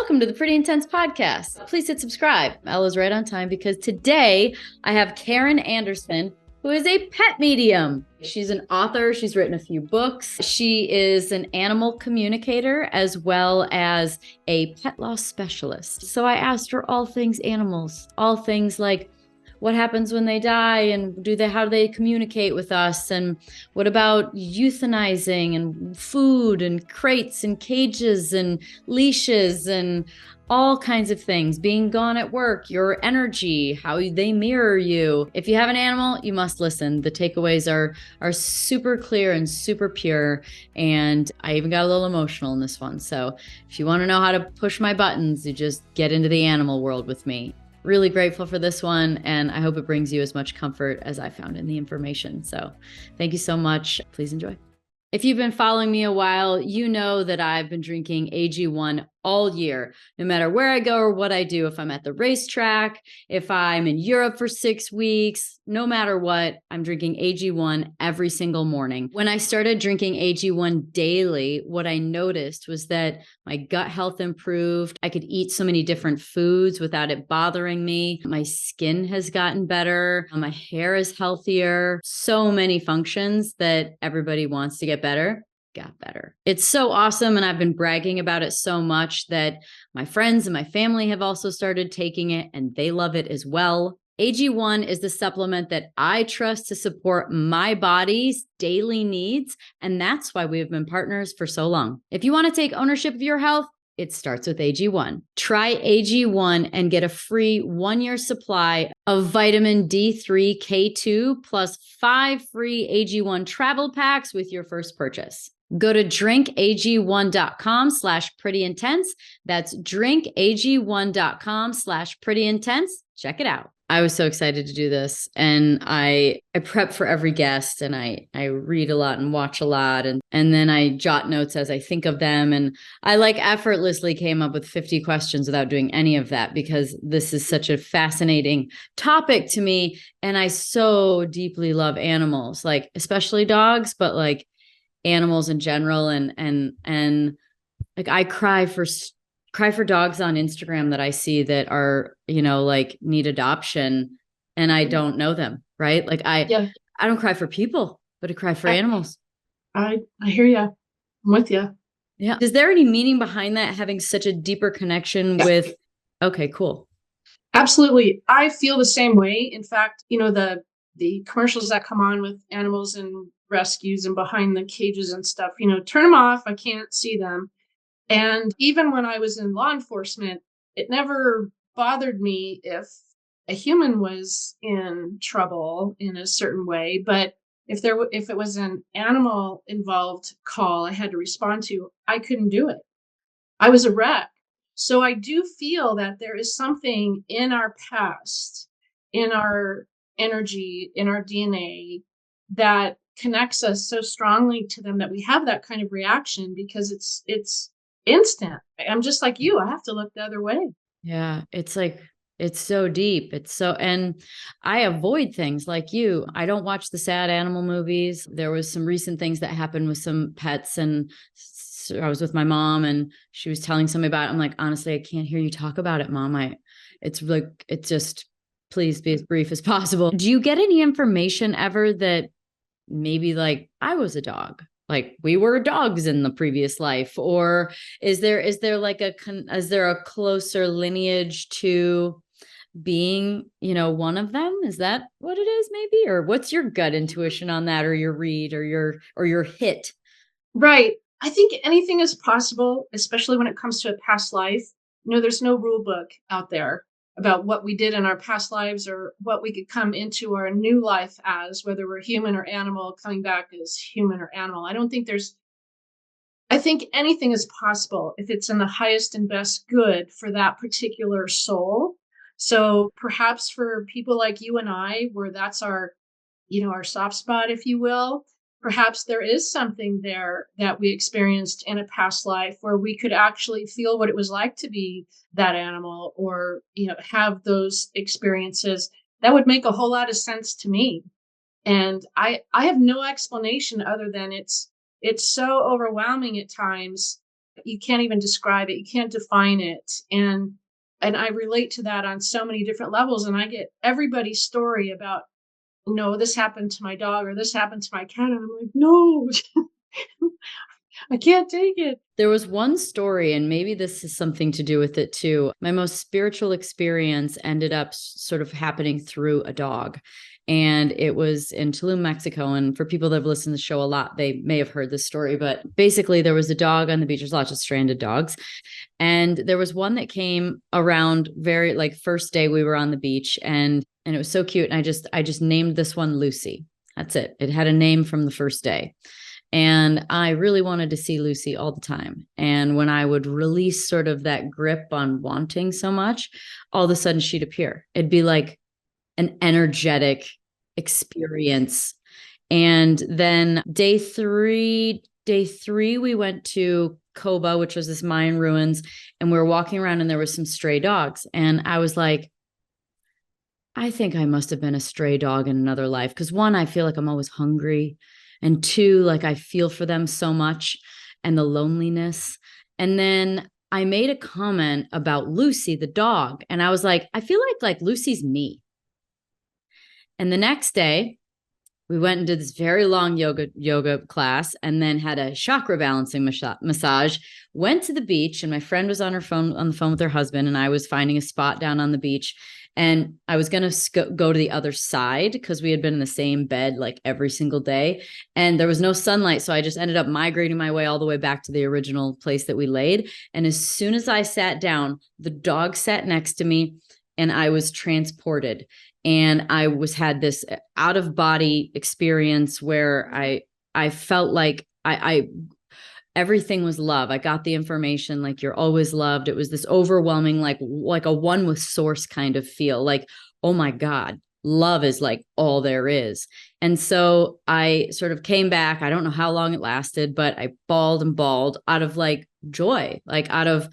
Welcome to the Pretty Intense Podcast. Please hit subscribe. Ella's right on time because today I have Karen Anderson, who is a pet medium. She's an author. She's written a few books. She is an animal communicator as well as a pet loss specialist. So I asked her all things animals, all things like what happens when they die and how do they communicate with us? And what about euthanizing and food and crates and cages and leashes and all kinds of things, being gone at work, your energy, how they mirror you. If you have an animal, you must listen. The takeaways are super clear and super pure. And I even got a little emotional in this one. So if you want to know how to push my buttons, you just get into the animal world with me. Really grateful for this one, and I hope it brings you as much comfort as I found in the information. So thank you so much. Please enjoy. If you've been following me a while, you know that I've been drinking AG1 all year, no matter where I go or what I do. If I'm at the racetrack, if I'm in Europe for 6 weeks, no matter what, I'm drinking AG1 every single morning. When I started drinking AG1 daily, what I noticed was that my gut health improved. I could eat so many different foods without it bothering me. My skin has gotten better. My hair is healthier. So many functions that everybody wants to get better got better. It's so awesome. And I've been bragging about it so much that my friends and my family have also started taking it and they love it as well. AG1 is the supplement that I trust to support my body's daily needs. And that's why we have been partners for so long. If you want to take ownership of your health, it starts with AG1. Try AG1 and get a free 1-year supply of vitamin D3, K2, plus 5 free AG1 travel packs with your first purchase. Go to drinkag1.com/prettyintense. That's drinkag1.com/prettyintense. Check it out. I was so excited to do this, and I prep for every guest, and I read a lot and watch a lot, and then I jot notes as I think of them, and I effortlessly came up with 50 questions without doing any of that because this is such a fascinating topic to me, and I so deeply love animals, especially dogs, but animals in general, and I cry for dogs on Instagram that I see that are, need adoption and I don't know them. Right. I don't cry for people, but I cry for animals. I hear you. I'm with you. Yeah. Is there any meaning behind that? Having such a deeper connection with, okay, cool. Absolutely. I feel the same way. In fact, the commercials that come on with animals and rescues and behind the cages and stuff, turn them off. I can't see them. And even when I was in law enforcement, it never bothered me if a human was in trouble in a certain way. But if it was an animal involved call I had to respond to, I couldn't do it. I was a wreck. So I do feel that there is something in our past, in our energy, in our DNA that connects us so strongly to them that we have that kind of reaction because it's instant. I'm just like you. I have to look the other way. Yeah. It's so deep. And I avoid things like you. I don't watch the sad animal movies. There was some recent things that happened with some pets, and I was with my mom and she was telling somebody about it. I'm like, honestly, I can't hear you talk about it, Mom. It's just, please be as brief as possible. Do you get any information ever that maybe I was a dog? We were dogs in the previous life, or is there a closer lineage to being, one of them? Is that what it is maybe? Or what's your gut intuition on that, or your read, or your hit? Right. I think anything is possible, especially when it comes to a past life. There's no rule book out there about what we did in our past lives or what we could come into our new life as, whether we're human or animal, coming back as human or animal. I think anything is possible if it's in the highest and best good for that particular soul. So perhaps for people like you and I, where that's our soft spot, if you will, perhaps there is something there that we experienced in a past life where we could actually feel what it was like to be that animal or, have those experiences. That would make a whole lot of sense to me. And I have no explanation other than it's so overwhelming at times You can't even describe it. You can't define it. And I relate to that on so many different levels. And I get everybody's story about, no, this happened to my dog or this happened to my cat. And I'm like, no, I can't take it. There was one story, and maybe this has something to do with it too. My most spiritual experience ended up sort of happening through a dog. And it was in Tulum, Mexico. And for people that have listened to the show a lot, they may have heard this story. But basically, there was a dog on the beach. There's lots of stranded dogs. And there was one that came around very like first day we were on the beach, and it was so cute. And I just named this one Lucy. That's it. It had a name from the first day. And I really wanted to see Lucy all the time. And when I would release sort of that grip on wanting so much, all of a sudden she'd appear. It'd be like an energetic experience. And then day three, we went to Koba, which was this Mayan ruins. And we were walking around and there was some stray dogs. And I was like, I think I must have been a stray dog in another life. Because one, I feel like I'm always hungry. And two, like I feel for them so much and the loneliness. And then I made a comment about Lucy, the dog. And I was like, I feel like Lucy's me. And the next day we went and did this very long yoga class and then had a chakra balancing massage, went to the beach, and my friend was on the phone with her husband, and I was finding a spot down on the beach. And I was going to go to the other side because we had been in the same bed like every single day. And there was no sunlight. So I just ended up migrating my way all the way back to the original place that we laid. And as soon as I sat down, the dog sat next to me and I was transported. And I had this out of body experience where I felt like I everything was love. I got the information, like, you're always loved. It was this overwhelming, like a one with source kind of feel, like, oh my God, love is like all there is. And so I sort of came back. I don't know how long it lasted, but I bawled out of like joy, like out of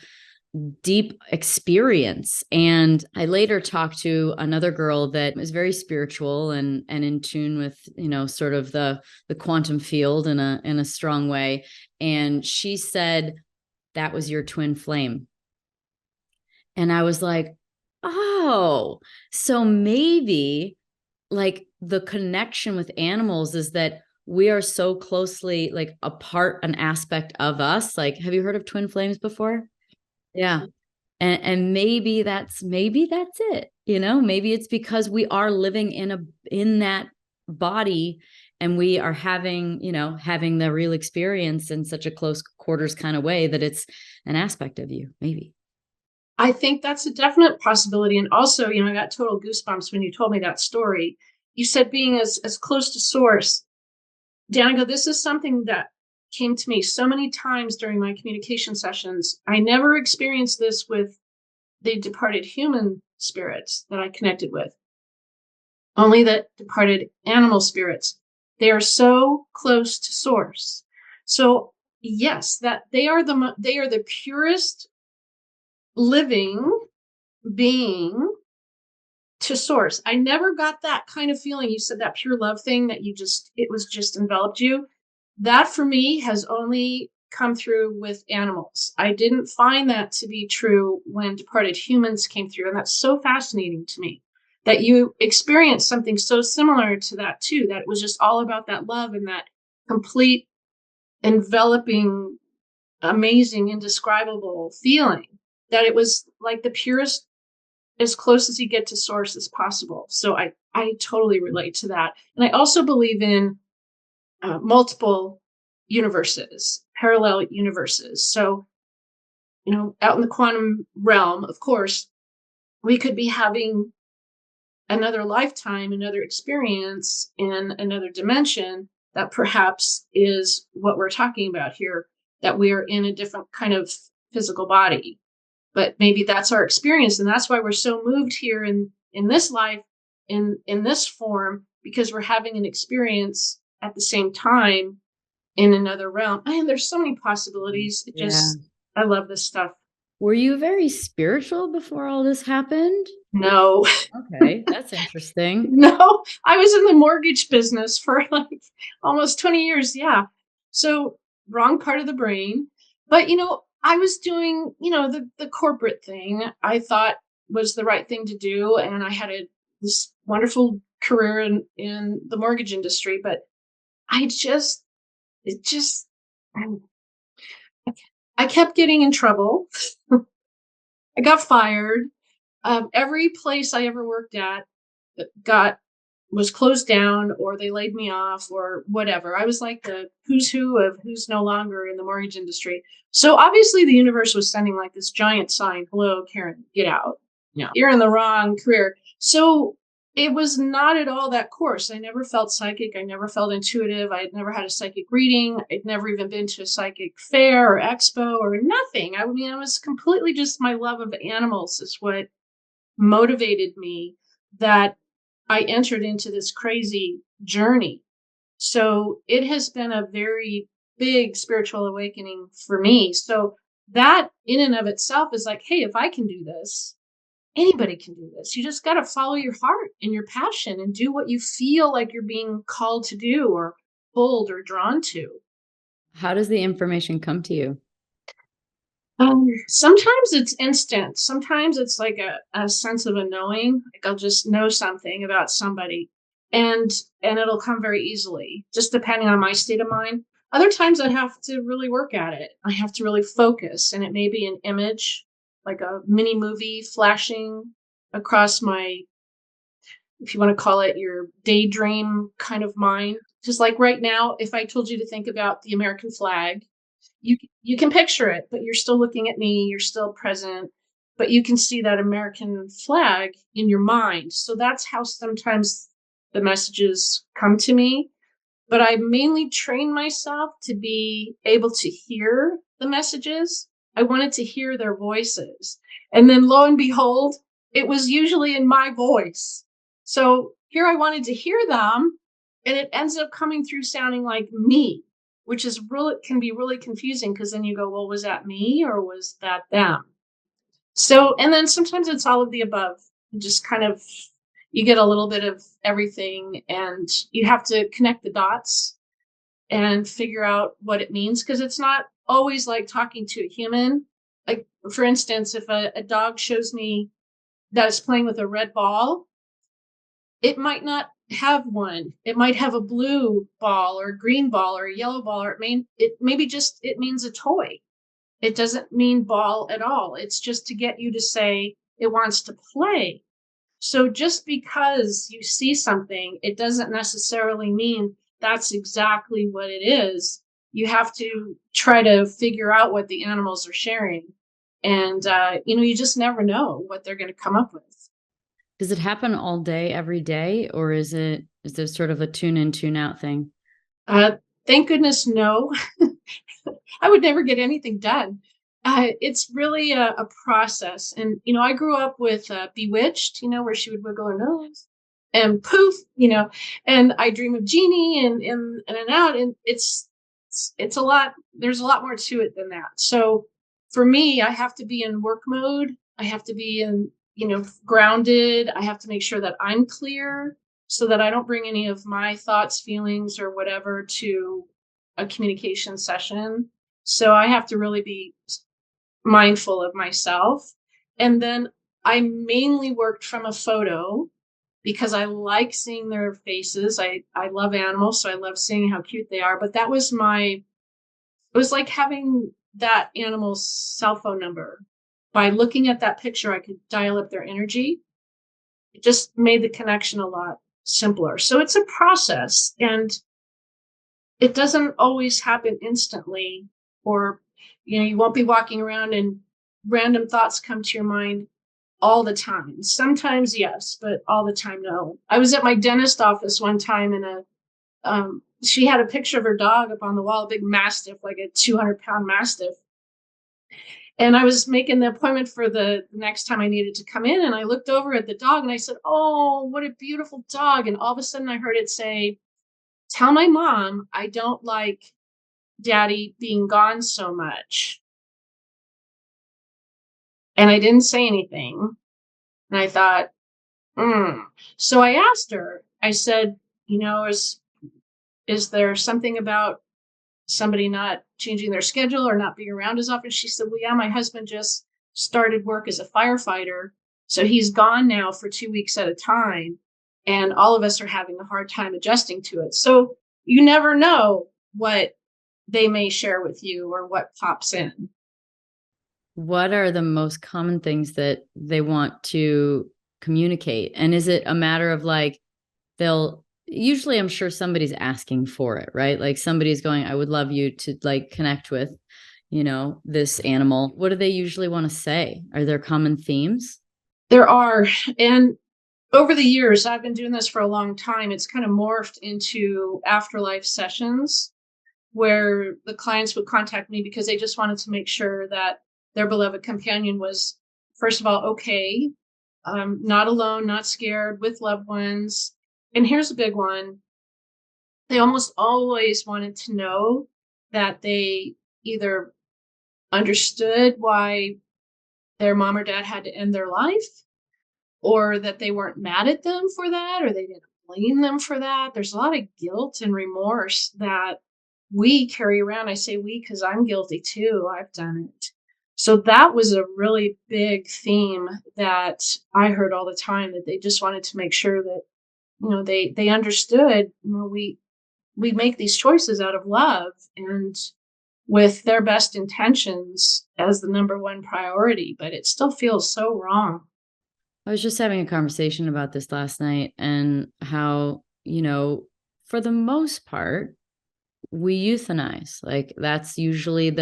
deep experience. And I later talked to another girl that was very spiritual and in tune with, sort of the quantum field in a strong way. And she said, that was your twin flame. And I was like, oh, so maybe like the connection with animals is that we are so closely like a part, an aspect of us. Like, have you heard of twin flames before? Yeah. And maybe that's it. Maybe it's because we are living in that body and we are having the real experience in such a close quarters kind of way that it's an aspect of you, maybe. I think that's a definite possibility. And also, I got total goosebumps when you told me that story. You said being as close to source. Danica, this is something that came to me so many times during my communication sessions. I never experienced this with the departed human spirits that I connected with, only the departed animal spirits. They are so close to source. So yes, that they are the purest living being to source. I never got that kind of feeling. You said that pure love thing that it was just enveloped you. That for me has only come through with animals. I didn't find that to be true when departed humans came through. And that's so fascinating to me that you experienced something so similar to that too, that it was just all about that love and that complete enveloping, amazing, indescribable feeling, that it was like the purest, as close as you get to source as possible. So I totally relate to that. And I also believe in multiple universes, parallel universes. So, out in the quantum realm, of course, we could be having another lifetime, another experience in another dimension that perhaps is what we're talking about here, that we're in a different kind of physical body. But maybe that's our experience. And that's why we're so moved here in this life, in this form, because we're having an experience at the same time in another realm. And there's so many possibilities. I love this stuff. Were you very spiritual before all this happened? No. Okay, that's interesting. No, I was in the mortgage business for like almost 20 years. Yeah. So wrong part of the brain. But, I was doing, the corporate thing I thought was the right thing to do, and I had this wonderful career in the mortgage industry, but I just it just um, I kept getting in trouble. I got fired. Every place I ever worked at got was closed down, or they laid me off, or whatever. I was like the who's who of who's no longer in the mortgage industry. So obviously the universe was sending like this giant sign, hello, Karen, get out. Yeah. You're in the wrong career. So it was not at all that course. I never felt psychic. I never felt intuitive. I had never had a psychic reading. I'd never even been to a psychic fair or expo or nothing. I mean, I was completely just my love of animals is what motivated me, that I entered into this crazy journey. So it has been a very big spiritual awakening for me. So that in and of itself is like, hey, if I can do this, anybody can do this. You just got to follow your heart and your passion and do what you feel like you're being called to do or pulled or drawn to. How does the information come to you? Sometimes it's instant. Sometimes it's like a sense of a knowing. Like I'll just know something about somebody, and it'll come very easily, just depending on my state of mind. Other times I have to really work at it. I have to really focus, and it may be an image, like a mini movie flashing across my, if you want to call it your daydream kind of mind. Just like right now, if I told you to think about the American flag, you can picture it, but you're still looking at me, you're still present, but you can see that American flag in your mind. So that's how sometimes the messages come to me. But I mainly train myself to be able to hear the messages. I wanted to hear their voices. And then lo and behold, it was usually in my voice. So here I wanted to hear them, and it ends up coming through sounding like me, which is really can be really confusing because then you go, well, was that me or was that them? So, and then sometimes it's all of the above. Just kind of you get a little bit of everything, and you have to connect the dots and figure out what it means, because it's not always like talking to a human. Like, for instance, if a dog shows me that it's playing with a red ball, it might not have one. It might have a blue ball or a green ball or a yellow ball, or it maybe just it means a toy. It doesn't mean ball at all. It's just to get you to say it wants to play. So just because you see something, it doesn't necessarily mean that's exactly what it is. You have to try to figure out what the animals are sharing. And, you just never know what they're going to come up with. Does it happen all day, every day, or is there sort of a tune in, tune out thing? Uh, thank goodness, no. I would never get anything done. It's really a process. And, I grew up with Bewitched, where she would wiggle her nose and poof, and I dream of Genie and out. And it's a lot. There's a lot more to it than that. So for me, I have to be in work mode. I have to be in, grounded. I have to make sure that I'm clear so that I don't bring any of my thoughts, feelings, or whatever to a communication session. So I have to really be mindful of myself. And then I mainly worked from a photo because I like seeing their faces. I love animals, so I love seeing how cute they are. But it was like having that animal's cell phone number. By looking at that picture, I could dial up their energy. It just made the connection a lot simpler. So it's a process, and it doesn't always happen instantly, or you won't be walking around and random thoughts come to your mind all the time. Sometimes yes, but all the time no. I was at my dentist office one time, and she had a picture of her dog up on the wall, a big mastiff, like a 200-pound mastiff. And I was making the appointment for the next time I needed to come in, and I looked over at the dog and I said, oh, what a beautiful dog. And all of a sudden I heard it say, tell my mom I don't like daddy being gone so much. And I didn't say anything. And I thought, So I asked her, I said, is there something about somebody not changing their schedule or not being around as often. She said, well, yeah, my husband just started work as a firefighter. So he's gone now for 2 weeks at a time. And all of us are having a hard time adjusting to it. So you never know what they may share with you or what pops in. What are the most common things that they want to communicate? And is it a matter of like, they'll usually, I'm sure somebody's asking for it, right? Like somebody's going, I would love you to like connect with, this animal. What do they usually want to say? Are there common themes? There are. And over the years, I've been doing this for a long time. It's kind of morphed into afterlife sessions where the clients would contact me because they just wanted to make sure that their beloved companion was, first of all, okay, not alone, not scared, with loved ones. And here's a big one. They almost always wanted to know that they either understood why their mom or dad had to end their life, or that they weren't mad at them for that, or they didn't blame them for that. There's a lot of guilt and remorse that we carry around. I say we because I'm guilty too. I've done it. So that was a really big theme that I heard all the time, that they just wanted to make sure that, they understood, we make these choices out of love and with their best intentions as the number one priority, but it still feels so wrong. I was just having a conversation about this last night and how, for the most part, we euthanize. Like that's usually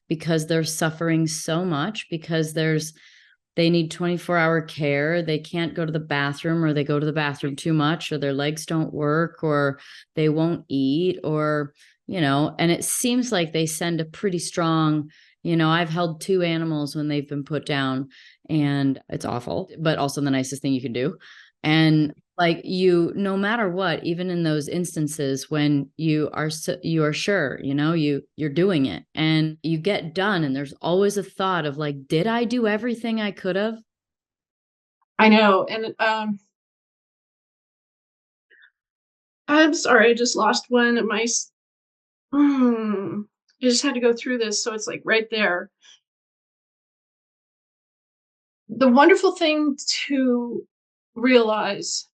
because they're suffering so much, because they need 24-hour care. They can't go to the bathroom, or they go to the bathroom too much, or their legs don't work, or they won't eat, or, and it seems like they send a pretty strong, I've held 2 animals when they've been put down, and it's awful, but also the nicest thing you can do. And like no matter what, even in those instances when you are sure, you're doing it and you get done, and there's always a thought of like, did I do everything I could have? I know. And I'm sorry, I just lost one of my. I just had to go through this, so it's like right there. The wonderful thing to realize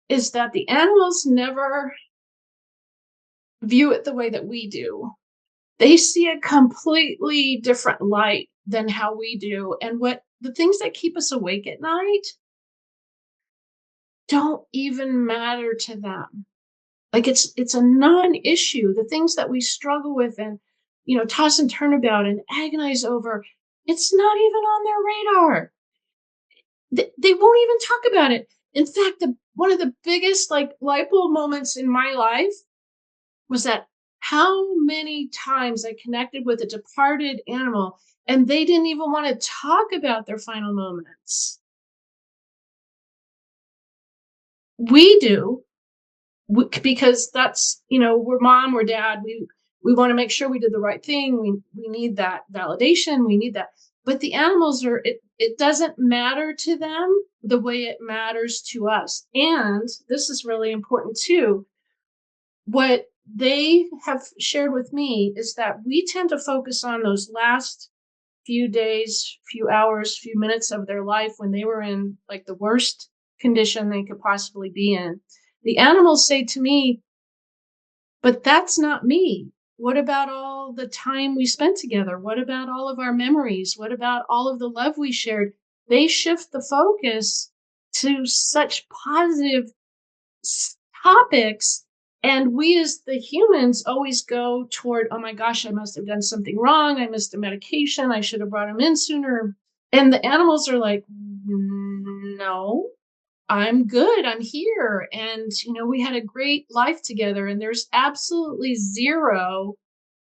is that the animals never view it the way that we do. They see a completely different light than how we do. And what the things that keep us awake at night don't even matter to them. Like it's a non-issue. The things that we struggle with and toss and turn about and agonize over, it's not even on their radar. They won't even talk about it. In fact, one of the biggest like light bulb moments in my life was that how many times I connected with a departed animal and they didn't even want to talk about their final moments. We do, because that's, we're mom, we're dad, we want to make sure we did the right thing. We need that validation, we need that. But the animals it doesn't matter to them the way it matters to us. And this is really important too. What they have shared with me is that we tend to focus on those last few days, few hours, few minutes of their life when they were in like the worst condition they could possibly be in. The animals say to me, but that's not me. What about all the time we spent together? What about all of our memories? What about all of the love we shared? They shift the focus to such positive topics. And we as the humans always go toward, oh my gosh, I must have done something wrong. I missed a medication. I should have brought him in sooner. And the animals are like, no, I'm good. I'm here. And, we had a great life together. And there's absolutely zero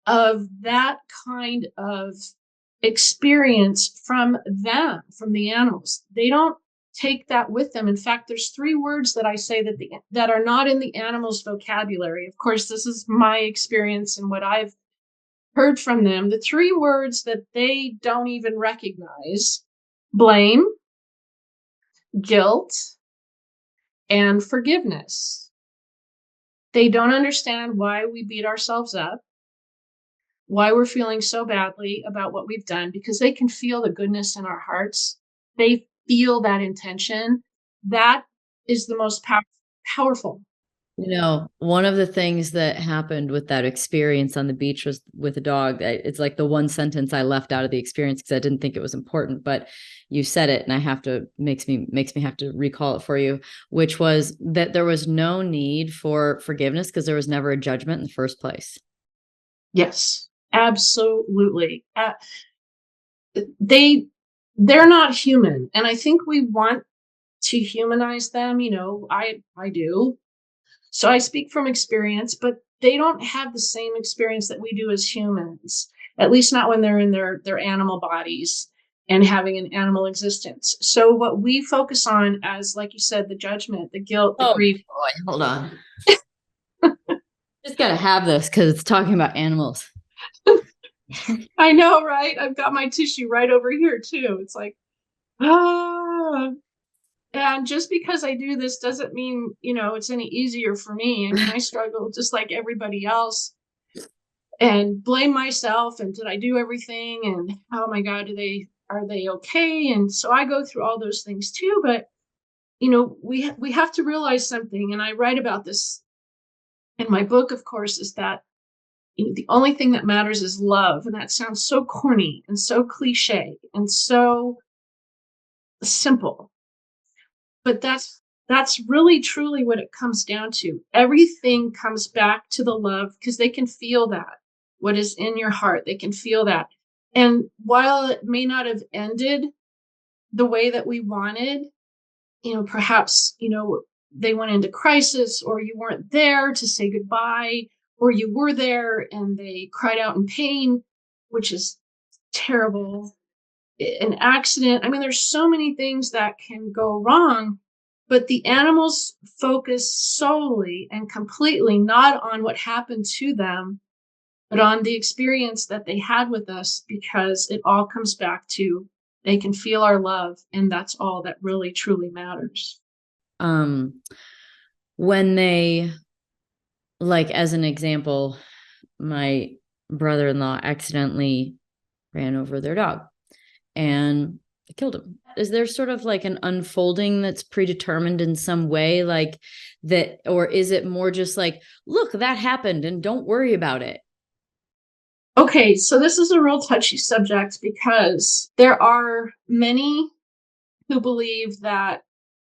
of that kind of experience from them, from the animals. They don't take that with them. In fact, there's 3 words that I say that are not in the animals' vocabulary. Of course, this is my experience and what I've heard from them. The 3 words that they don't even recognize: blame, guilt, and forgiveness. They don't understand why we beat ourselves up. why we're feeling so badly about what we've done, because they can feel the goodness in our hearts. They feel that intention. That is the most powerful. One of the things that happened with that experience on the beach was with a dog. It's like the one sentence I left out of the experience because I didn't think it was important, but you said it, and I have to makes me have to recall it for you, which was that there was no need for forgiveness because there was never a judgment in the first place. Yes, absolutely. They're not human, and I think we want to humanize them. I do. So I speak from experience, but they don't have the same experience that we do as humans, at least not when they're in their animal bodies and having an animal existence. So what we focus on as, like you said, the judgment, the guilt, the grief. Boy, hold on. Just got to have this because it's talking about animals. I know, right? I've got my tissue right over here too. It's like, ah. And just because I do this doesn't mean, it's any easier for me. I mean, I struggle just like everybody else and blame myself. And did I do everything? And oh my God, are they okay? And so I go through all those things too. But, we have to realize something. And I write about this in my book, of course, is that the only thing that matters is love. And that sounds so corny and so cliche and so simple. But that's really truly what it comes down to. Everything comes back to the love because they can feel that. What is in your heart, they can feel that. And while it may not have ended the way that we wanted, perhaps, they went into crisis, or you weren't there to say goodbye, or you were there and they cried out in pain, which is terrible. An accident. I mean, there's so many things that can go wrong, but the animals focus solely and completely not on what happened to them, but on the experience that they had with us, because it all comes back to they can feel our love, and that's all that really truly matters. When they, like, as an example, my brother-in-law accidentally ran over their dog and killed him. Is there sort of like an unfolding that's predetermined in some way, like that? Or is it more just like, look, that happened and don't worry about it? Okay, so this is a real touchy subject because there are many who believe that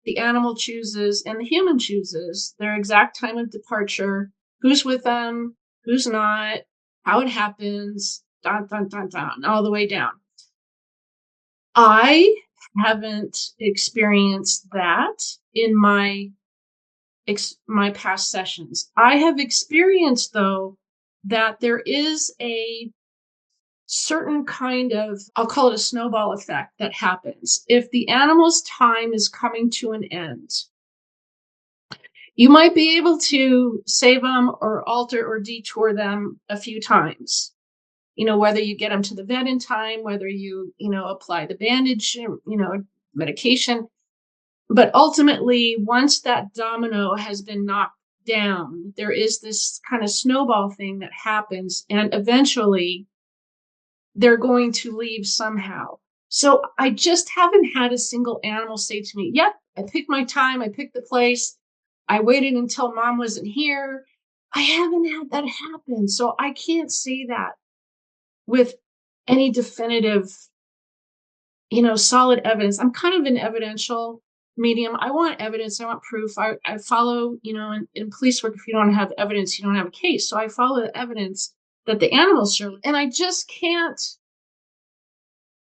the animal chooses and the human chooses their exact time of departure, who's with them, who's not, how it happens, dun, dun, dun, dun, all the way down. I haven't experienced that in my past sessions. I have experienced, though, that there is a certain kind of, I'll call it a snowball effect, that happens. If the animal's time is coming to an end, you might be able to save them or alter or detour them a few times. Whether you get them to the vet in time, whether you, apply the bandage, medication. But ultimately, once that domino has been knocked down, there is this kind of snowball thing that happens. And eventually, they're going to leave somehow. So I just haven't had a single animal say to me, yep, I picked my time, I picked the place, I waited until mom wasn't here. I haven't had that happen. So I can't say that with any definitive, solid evidence. I'm kind of an evidential medium. I want evidence. I want proof. I follow, in police work, if you don't have evidence, you don't have a case. So I follow the evidence that the animals show. And I just can't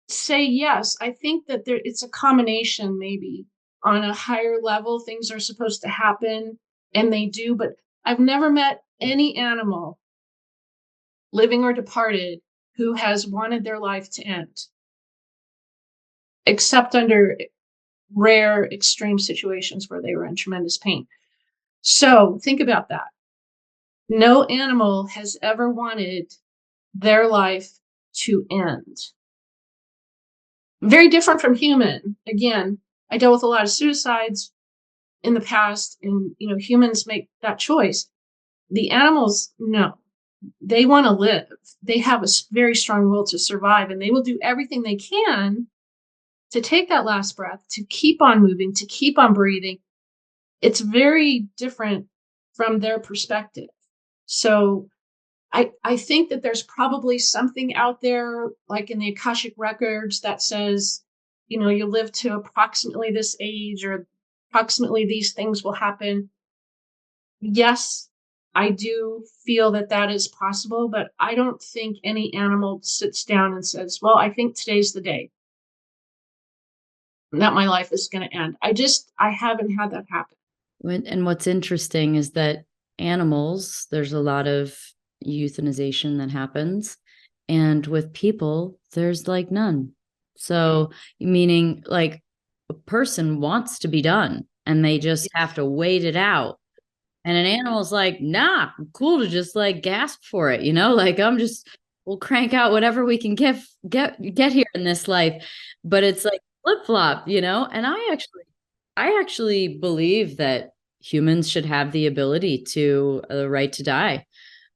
say yes. I think that it's a combination, maybe on a higher level, things are supposed to happen, and they do, but I've never met any animal, living or departed, who has wanted their life to end, except under rare extreme situations where they were in tremendous pain. So think about that. No animal has ever wanted their life to end. Very different from human. Again, I dealt with a lot of suicides in the past, and humans make that choice. The animals, no. they want to live. They have a very strong will to survive, and they will do everything they can to take that last breath, to keep on moving, to keep on breathing. It's very different from their perspective. So I think that there's probably something out there, like in the Akashic records, that says, you live to approximately this age, or approximately these things will happen. Yes, I do feel that that is possible, but I don't think any animal sits down and says, well, I think today's the day that my life is going to end. I haven't had that happen. And what's interesting is that animals, there's a lot of euthanization that happens. And with people, there's like none. So, meaning like a person wants to be done and they just have to wait it out. And an animal's like, nah, cool to just like gasp for it, like we'll crank out whatever we can get here in this life. But it's like flip-flop, and I actually believe that humans should have the ability to the right to die.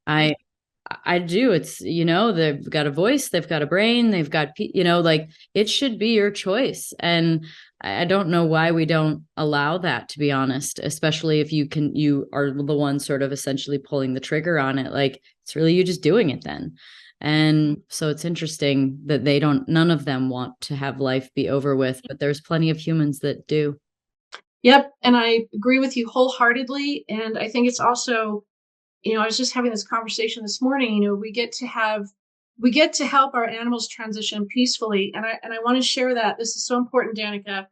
I do. It's, they've got a voice, they've got a brain, they've got, like it should be your choice. And I don't know why we don't allow that, to be honest, especially if you are the one sort of essentially pulling the trigger on it. Like it's really you just doing it then. And so it's interesting that none of them want to have life be over with, but there's plenty of humans that do. Yep. And I agree with you wholeheartedly. And I think it's also, I was just having this conversation this morning, we get to help our animals transition peacefully. And I want to share that. This is so important, Danica.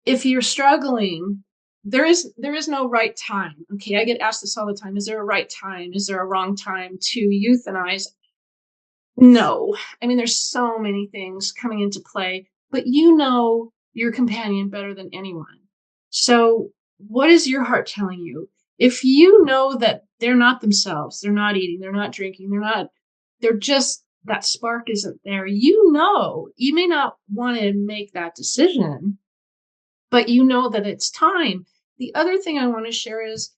If you're struggling, there is no right time. Okay. I get asked this all the time. Is there a right time? Is there a wrong time to euthanize? No. I mean, there's so many things coming into play, but your companion better than anyone. So what is your heart telling you? If you know that they're not themselves, they're not eating, they're not drinking, they're just, that spark isn't there. You may not want to make that decision, but you know that it's time. The other thing I want to share is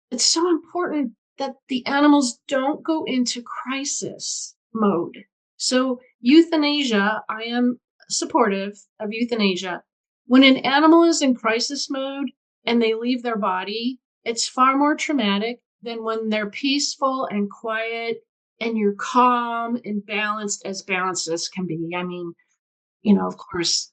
it's so important that the animals don't go into crisis mode. So euthanasia, I am supportive of euthanasia. When an animal is in crisis mode and they leave their body, it's far more traumatic than when they're peaceful and quiet and you're calm and balanced as can be. I mean, of course,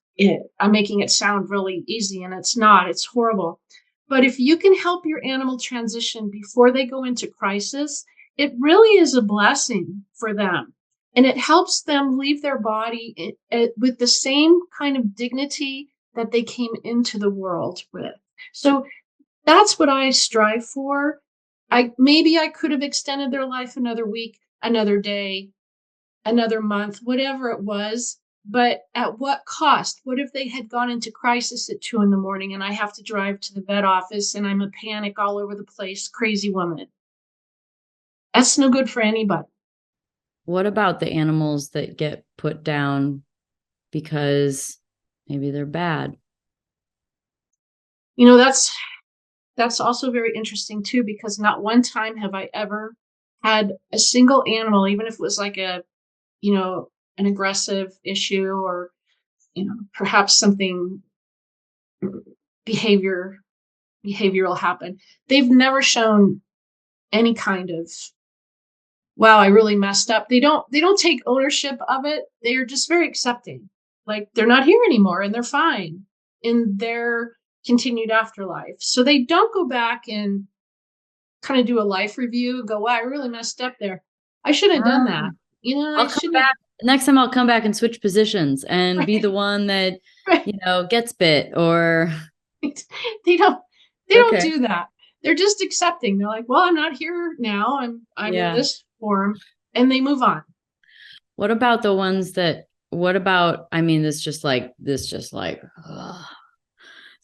I'm making it sound really easy, and it's not. It's horrible. But if you can help your animal transition before they go into crisis, it really is a blessing for them. And it helps them leave their body with the same kind of dignity that they came into the world with. So that's what I strive for. Maybe I could have extended their life another week, another day, another month, whatever it was. But at what cost? What if they had gone into crisis at 2 a.m. and I have to drive to the vet office and I'm a panic all over the place, crazy woman? That's no good for anybody. What about the animals that get put down because maybe they're bad? That's also very interesting too, because not one time have I ever had a single animal, even if it was like an aggressive issue, or, perhaps something behavioral happen. They've never shown any kind of, wow, I really messed up. They don't take ownership of it. They are just very accepting. Like they're not here anymore and they're fine in their continued afterlife. So they don't go back and kind of do a life review, go, wow, I really messed up there. I shouldn't have done that. I shouldn't have. Next time I'll come back and switch positions and be the one that, gets bit, or they don't do that. They're just accepting. They're like, well, I'm not here now. I'm in this form, and they move on. What about the ones that, I mean, this just like,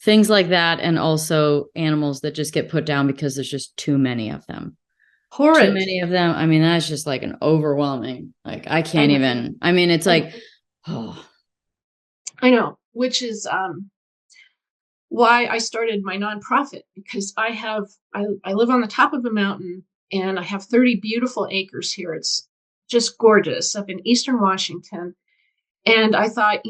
things like that. And also animals that just get put down because there's just too many of them. Horrid. Too many of them. I mean, that's just like an overwhelming, like, I can't even, I mean, it's like, oh. I know, which is why I started my nonprofit, because I live on the top of a mountain and I have 30 beautiful acres here. It's just gorgeous up in Eastern Washington. And I thought,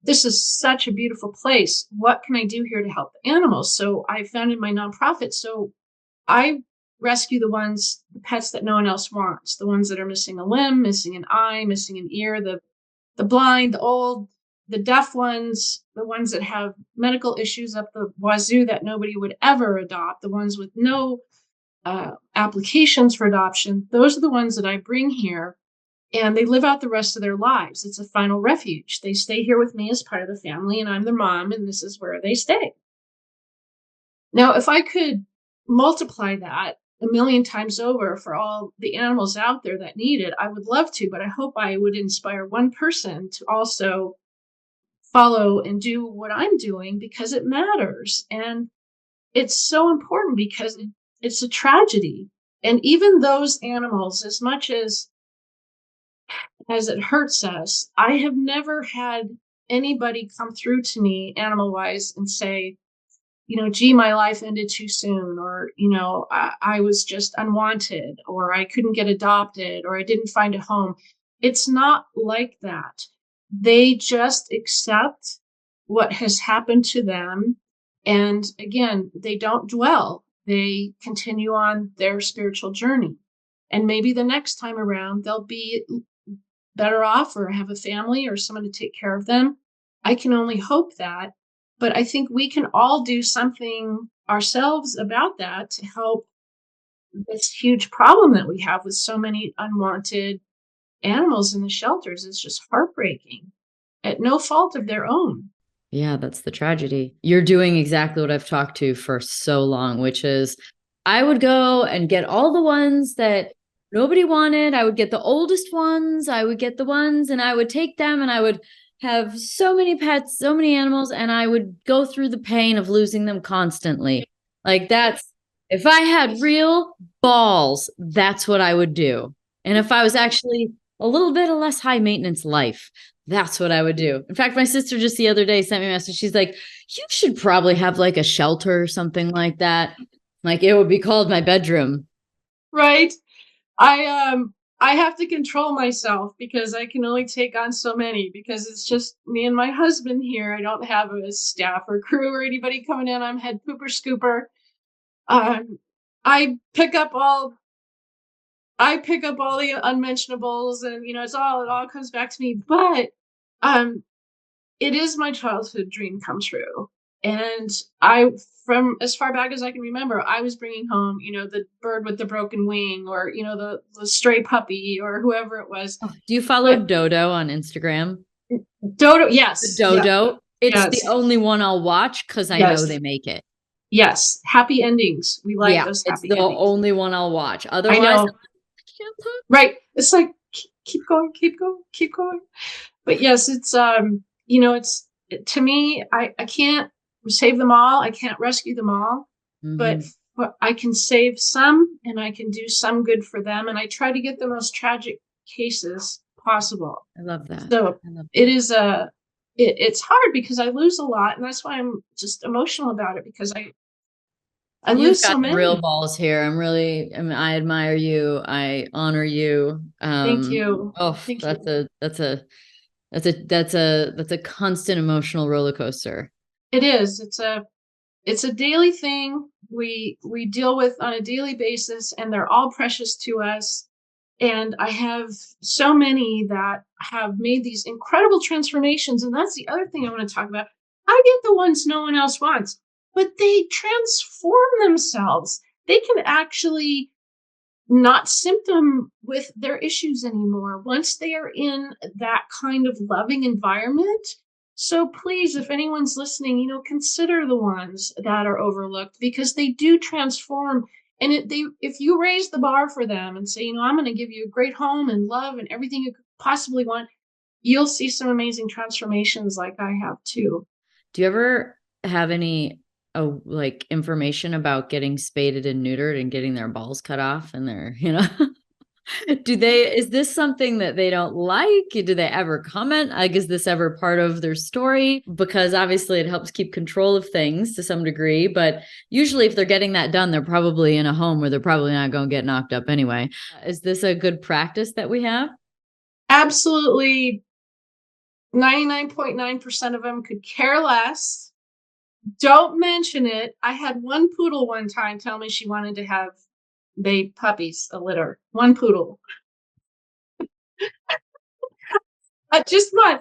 this is such a beautiful place. What can I do here to help the animals? So I founded my nonprofit. So I rescue the pets that no one else wants, the ones that are missing a limb, missing an eye, missing an ear, the blind, the old, the deaf ones, the ones that have medical issues up the wazoo that nobody would ever adopt, the ones with no applications for adoption. Those are the ones that I bring here, and they live out the rest of their lives. It's a final refuge. They stay here with me as part of the family, and I'm their mom, and this is where they stay. Now, if I could multiply that a million times over for all the animals out there that need it, I would love to, but I hope I would inspire one person to also follow and do what I'm doing, because it matters. And it's so important because it's a tragedy. And even those animals, as much as it hurts us, I have never had anybody come through to me animal wise and say, gee, my life ended too soon, or, I was just unwanted, or I couldn't get adopted, or I didn't find a home. It's not like that. They just accept what has happened to them. And again, they don't dwell. They continue on their spiritual journey. And maybe the next time around, they'll be better off or have a family or someone to take care of them. I can only hope that. But I think we can all do something ourselves about that to help this huge problem that we have with so many unwanted animals in the shelters. It's just heartbreaking at no fault of their own. Yeah, that's the tragedy. You're doing exactly what I've talked to for so long, which is I would go and get all the ones that nobody wanted. I would get the oldest ones. I would get the ones, and I would take them, and I would have so many pets, so many animals, and I would go through the pain of losing them constantly. Like, if I had real balls, that's what I would do. And if I was actually a little bit of less high maintenance life, that's what I would do. In fact, my sister just the other day sent me a message. She's like, you should probably have like a shelter or something like that. Like, it would be called my bedroom. Right. I have to control myself because I can only take on so many, because it's just me and my husband here. I don't have a staff or crew or anybody coming in. I'm head pooper scooper. I pick up all the unmentionables, and it all comes back to me. But it is my childhood dream come true. And from as far back as I can remember, I was bringing home, the bird with the broken wing, or, the stray puppy, or whoever it was. Do you follow Dodo on Instagram? Dodo, yes. The Dodo. Yeah. It's yes. the only one I'll watch because I know they make it. Yes. Happy endings. We like those happy endings. It's the only one I'll watch. Otherwise, I know. Right. It's like, keep going, keep going, keep going. But yes, it's, to me, I can't save them all. I can't rescue them all, but I can save some, and I can do some good for them. And I try to get the most tragic cases possible. I love that. So it is it's hard because I lose a lot, and that's why I'm just emotional about it, because I lose so many. Real balls here. I admire you. I honor you. Thank you. Oh, Thank you. That's a constant emotional roller coaster. It is. It's a daily thing we deal with on a daily basis, and they're all precious to us. And I have so many that have made these incredible transformations. And that's the other thing I want to talk about. I get the ones no one else wants, but they transform themselves. They can actually not symptom with their issues anymore once they are in that kind of loving environment. So please, if anyone's listening, consider the ones that are overlooked, because they do transform. And if you raise the bar for them and say, I'm going to give you a great home and love and everything you could possibly want, you'll see some amazing transformations like I have too. Do you ever have any information about getting spaded and neutered and getting their balls cut off and their, Is this something that they don't like? Do they ever comment? Like, is this ever part of their story? Because obviously it helps keep control of things to some degree, but usually if they're getting that done, they're probably in a home where they're probably not going to get knocked up anyway. Is this a good practice that we have? Absolutely. 99.9% of them could care less. Don't mention it. I had one poodle one time tell me she wanted to have puppies, a litter. One poodle. Just one.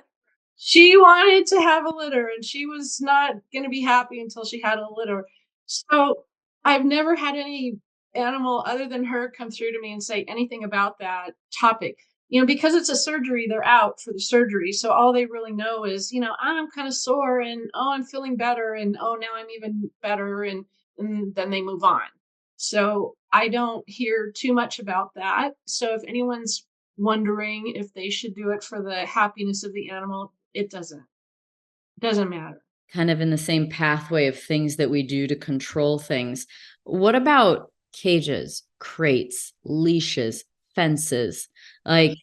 She wanted to have a litter and she was not going to be happy until she had a litter. So I've never had any animal other than her come through to me and say anything about that topic. Because it's a surgery, they're out for the surgery. So all they really know is, I'm kind of sore and, oh, I'm feeling better. And, oh, now I'm even better. And then they move on. So I don't hear too much about that. So if anyone's wondering if they should do it for the happiness of the animal, it doesn't matter. Kind of in the same pathway of things that we do to control things. What about cages, crates, leashes, fences? Like,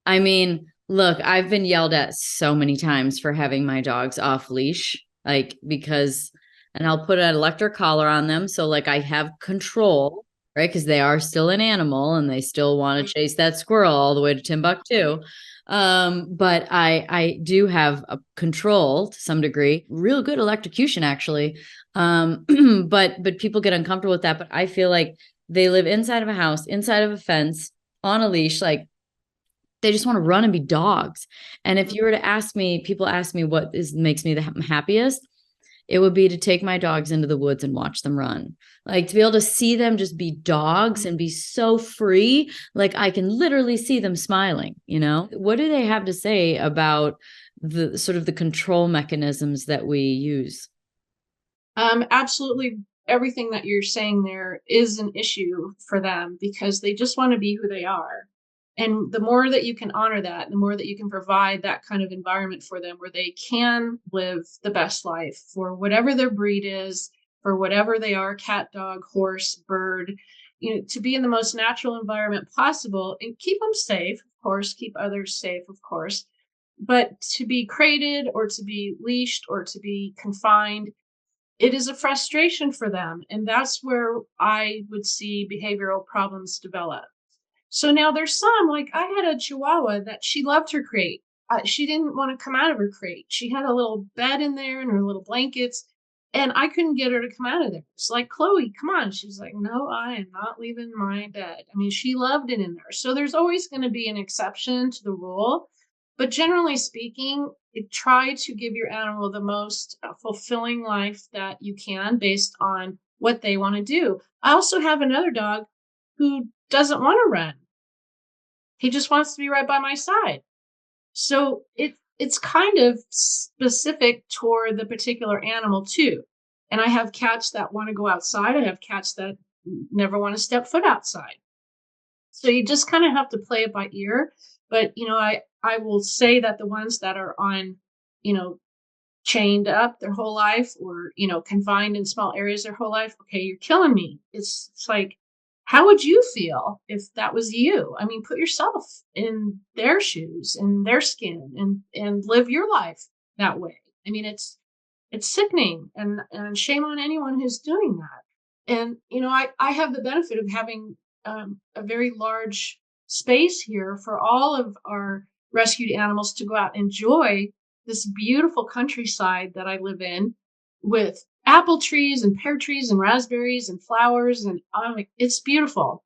I mean, look, I've been yelled at so many times for having my dogs off leash, and I'll put an electric collar on them. So, like, I have control, right? Because they are still an animal and they still want to chase that squirrel all the way to Timbuktu. But I do have a control to some degree, real good electrocution actually. But people get uncomfortable with that. But I feel like they live inside of a house, inside of a fence, on a leash, like they just want to run and be dogs. And if you were to ask me, people ask me what makes me the happiest, it would be to take my dogs into the woods and watch them run. Like to be able to see them just be dogs and be so free. Like I can literally see them smiling, What do they have to say about the sort of the control mechanisms that we use? Absolutely everything that you're saying there is an issue for them because they just want to be who they are. And the more that you can honor that, the more that you can provide that kind of environment for them where they can live the best life for whatever their breed is, for whatever they are, cat, dog, horse, bird, to be in the most natural environment possible and keep them safe, of course, keep others safe, of course. But to be crated or to be leashed or to be confined, it is a frustration for them. And that's where I would see behavioral problems develop. So now there's some, like I had a Chihuahua that she loved her crate. She didn't want to come out of her crate. She had a little bed in there and her little blankets, and I couldn't get her to come out of there. It's like, Chloe, come on. She's like, no, I am not leaving my bed. I mean, she loved it in there. So there's always going to be an exception to the rule. But generally speaking, try to give your animal the most fulfilling life that you can based on what they want to do. I also have another dog who doesn't want to run. He just wants to be right by my side. So it's kind of specific toward the particular animal too. And I have cats that want to go outside. I have cats that never want to step foot outside. So you just kind of have to play it by ear. But I will say that the ones that are on, chained up their whole life or, confined in small areas their whole life, okay, you're killing me. It's like, how would you feel if that was you? I mean, put yourself in their shoes, in their skin, and live your life that way. I mean, it's sickening, and shame on anyone who's doing that. And I have the benefit of having a very large space here for all of our rescued animals to go out and enjoy this beautiful countryside that I live in with apple trees and pear trees and raspberries and flowers. And it's beautiful.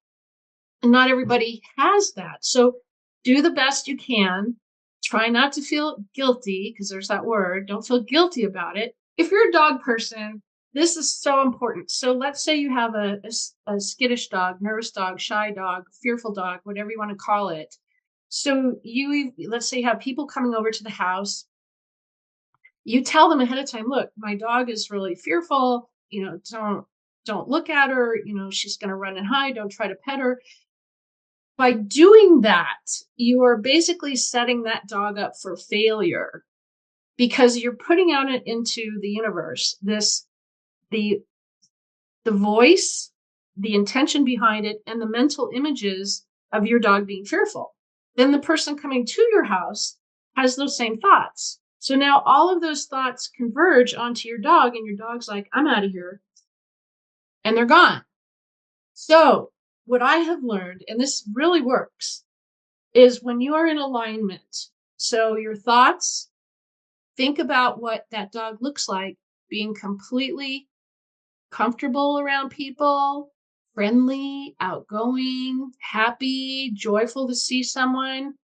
And not everybody has that. So do the best you can. Try not to feel guilty, because there's that word. Don't feel guilty about it. If you're a dog person, this is so important. So let's say you have a skittish dog, nervous dog, shy dog, fearful dog, whatever you want to call it. So let's say you have people coming over to the house. You tell them ahead of time, look, my dog is really fearful. Don't look at her. She's going to run and hide. Don't try to pet her. By doing that, you are basically setting that dog up for failure because you're putting out into the universe the voice, the intention behind it, and the mental images of your dog being fearful. Then the person coming to your house has those same thoughts. So now all of those thoughts converge onto your dog, and your dog's like, I'm out of here. And they're gone. So, what I have learned, and this really works, is when you are in alignment. So, your thoughts, think about what that dog looks like being completely comfortable around people, friendly, outgoing, happy, joyful to see someone,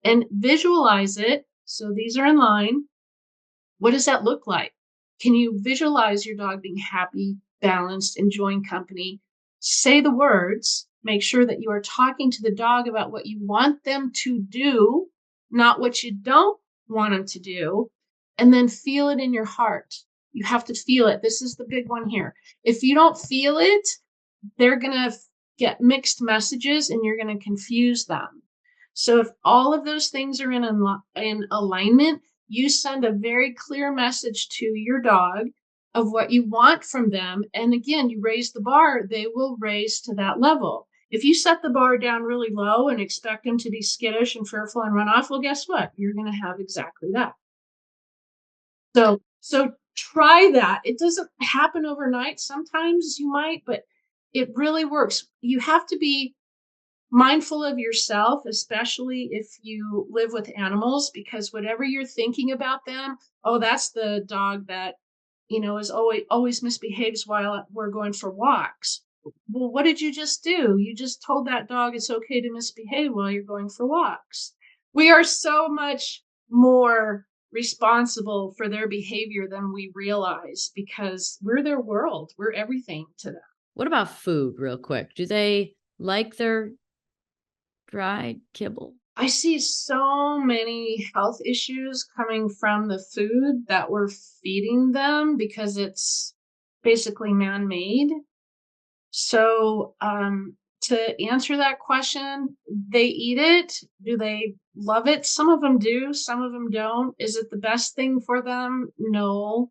and visualize it. So, these are in line. What does that look like? Can you visualize your dog being happy, balanced, enjoying company? Say the words. Make sure that you are talking to the dog about what you want them to do, not what you don't want them to do. And then feel it in your heart. You have to feel it. This is the big one here. If you don't feel it, they're going to get mixed messages and you're going to confuse them. So if all of those things are in alignment, you send a very clear message to your dog of what you want from them. And again, you raise the bar, they will raise to that level. If you set the bar down really low and expect them to be skittish and fearful and run off, well, guess what? You're going to have exactly that. So try that. It doesn't happen overnight. Sometimes you might, but it really works. You have to be mindful of yourself, especially if you live with animals, because whatever you're thinking about them, oh, that's the dog that, is always misbehaves while we're going for walks. Well, what did you just do? You just told that dog it's okay to misbehave while you're going for walks. We are so much more responsible for their behavior than we realize because we're their world. We're everything to them. What about food, real quick? Do they like their dried kibble? I see so many health issues coming from the food that we're feeding them because it's basically man-made. So, to answer that question, they eat it. Do they love it? Some of them do, some of them don't. Is it the best thing for them? No,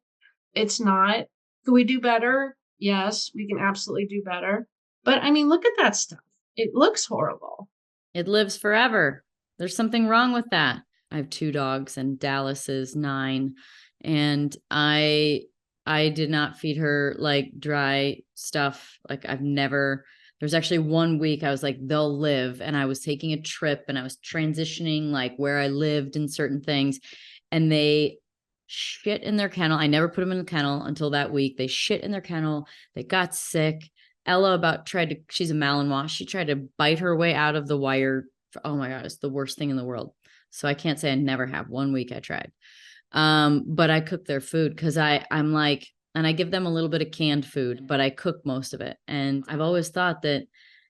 it's not. Could we do better? Yes, we can absolutely do better. But I mean, look at that stuff. It looks horrible. It lives forever. There's something wrong with that. I have 2 dogs and Dallas is 9. And I did not feed her like dry stuff. Like there's actually one week I was like, they'll live. And I was taking a trip and I was transitioning like where I lived and certain things. And they shit in their kennel. I never put them in the kennel until that week. They shit in their kennel. They got sick. Ella she's a Malinois. She tried to bite her way out of the wire. Oh my God, it's the worst thing in the world. So I can't say I never have. One week I tried. But I cook their food because I'm like, and I give them a little bit of canned food, but I cook most of it. And I've always thought that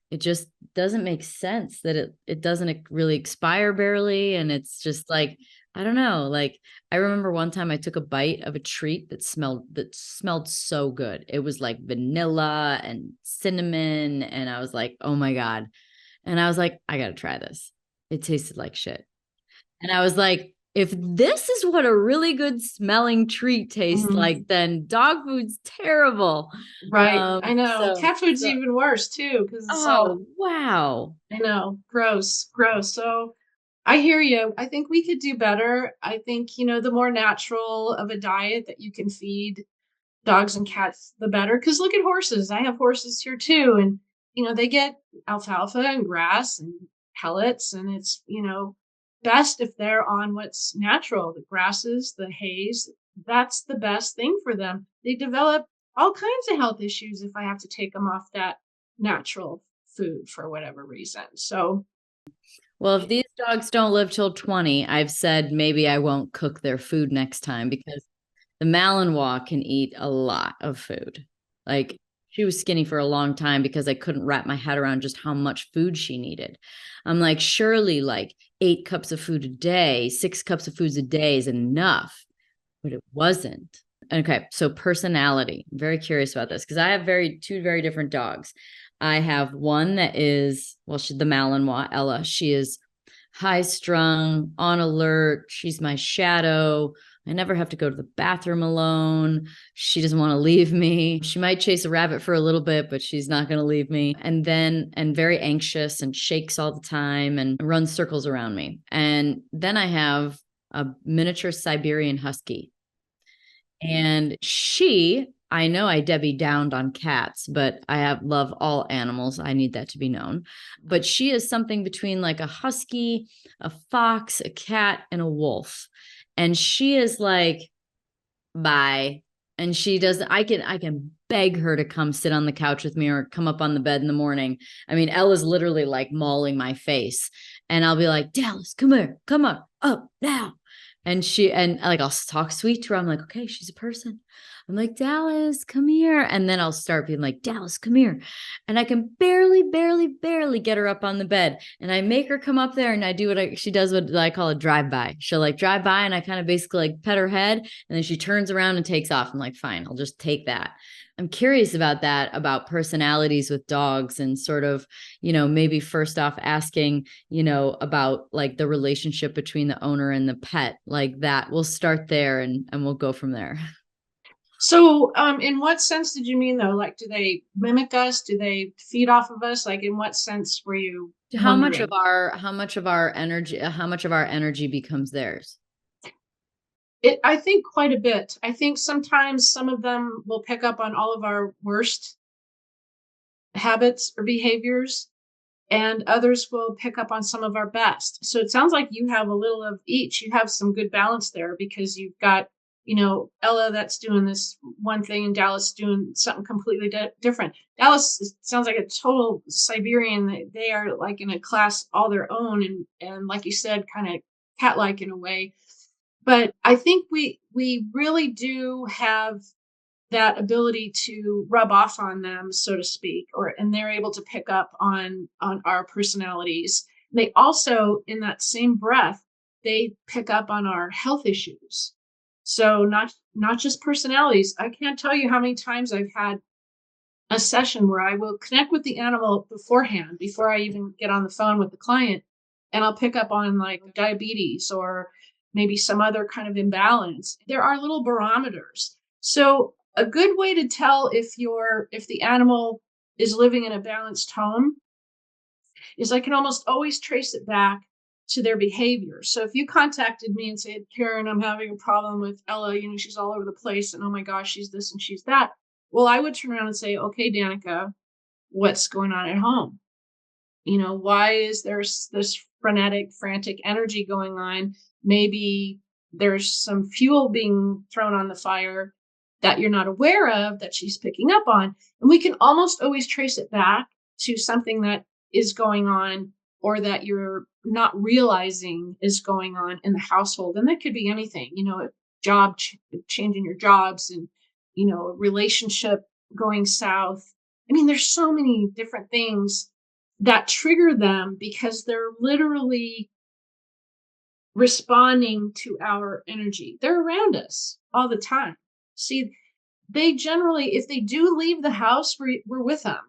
it just doesn't make sense that it doesn't really expire barely. And it's just like, I don't know. Like I remember one time I took a bite of a treat that smelled so good. It was like vanilla and cinnamon. And I was like, oh my God. And I was like, I got to try this. It tasted like shit. And I was like, if this is what a really good smelling treat tastes like, then dog food's terrible. Right. I know. Cat food's even worse too. Wow. I know. Gross. So I hear you. I think we could do better. I think, the more natural of a diet that you can feed dogs and cats, the better. Because look at horses. I have horses here too. And, they get alfalfa and grass and pellets. And it's, best if they're on what's natural, the grasses, the hays. That's the best thing for them. They develop all kinds of health issues if I have to take them off that natural food for whatever reason. So, well, if these dogs don't live till 20, I've said maybe I won't cook their food next time because the Malinois can eat a lot of food. Like she was skinny for a long time because I couldn't wrap my head around just how much food she needed. I'm like, surely like 8 cups of food a day, 6 cups of food a day is enough, but it wasn't. Okay. So personality, I'm very curious about this because I have 2 very different dogs. I have one that is, she's the Malinois, Ella. She is high strung, on alert. She's my shadow. I never have to go to the bathroom alone. She doesn't want to leave me. She might chase a rabbit for a little bit, but she's not going to leave me. And very anxious and shakes all the time and runs circles around me. And then I have a miniature Siberian Husky. And I know I Debbie downed on cats, but love all animals. I need that to be known. But she is something between like a husky, a fox, a cat, and a wolf. And she is like, bye. And she does, I can beg her to come sit on the couch with me or come up on the bed in the morning. I mean, Ella's literally like mauling my face. And I'll be like, Dallas, come here, come up now. And I'll talk sweet to her. I'm like, okay, she's a person. I'm like, Dallas, come here. And then I'll start being like, Dallas, come here. And I can barely get her up on the bed. And I make her come up there and I do she does what I call a drive-by. She'll like drive by and I kind of basically like pet her head. And then she turns around and takes off. I'm like, fine, I'll just take that. I'm curious about that, about personalities with dogs and sort of, maybe first off asking, about like the relationship between the owner and the pet, like that. We'll start there and we'll go from there. So, in what sense did you mean though? Like, do they mimic us? Do they feed off of us? Like, in what sense were you How much wondering? of our energy becomes theirs? I think quite a bit. I think sometimes some of them will pick up on all of our worst habits or behaviors, and others will pick up on some of our best. So it sounds like you have a little of each. You have some good balance there because you've got, Ella that's doing this one thing and Dallas doing something completely different. Dallas sounds like a total Siberian. They are like in a class all their own, and like you said, kind of cat-like in a way. But I think we really do have that ability to rub off on them, so to speak, and they're able to pick up on our personalities. They also, in that same breath, they pick up on our health issues. So not just personalities. I can't tell you how many times I've had a session where I will connect with the animal beforehand, before I even get on the phone with the client, and I'll pick up on like diabetes or maybe some other kind of imbalance. There are little barometers. So a good way to tell if the animal is living in a balanced home is I can almost always trace it back to their behavior. So if you contacted me and said, Karen, I'm having a problem with Ella, she's all over the place and oh my gosh, she's this and she's that. Well, I would turn around and say, okay, Danica, what's going on at home? Why is there this frenetic, frantic energy going on? Maybe there's some fuel being thrown on the fire that you're not aware of that she's picking up on. And we can almost always trace it back to something that is going on or that you're not realizing is going on in the household. And that could be anything, changing your jobs and, a relationship going south. I mean, there's so many different things that trigger them because they're literally responding to our energy. They're around us all the time. See, they generally, if they do leave the house, we're with them,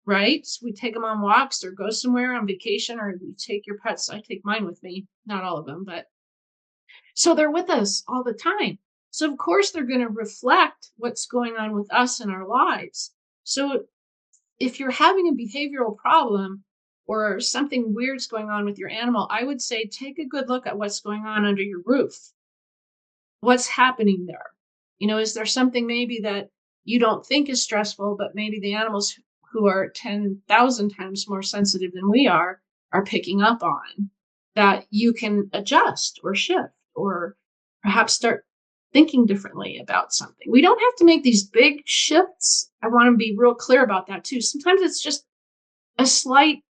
right? We take them on walks or go somewhere on vacation, or you take your pets. I take mine with me, not all of them, but so they're with us all the time. So of course they're going to reflect what's going on with us in our lives. So if you're having a behavioral problem or something weird's going on with your animal, I would say take a good look at what's going on under your roof. What's happening there? Is there something maybe that you don't think is stressful, but maybe the animals who are 10,000 times more sensitive than we are picking up on that you can adjust or shift or perhaps start thinking differently about something. We don't have to make these big shifts. I want to be real clear about that too. Sometimes it's just a slight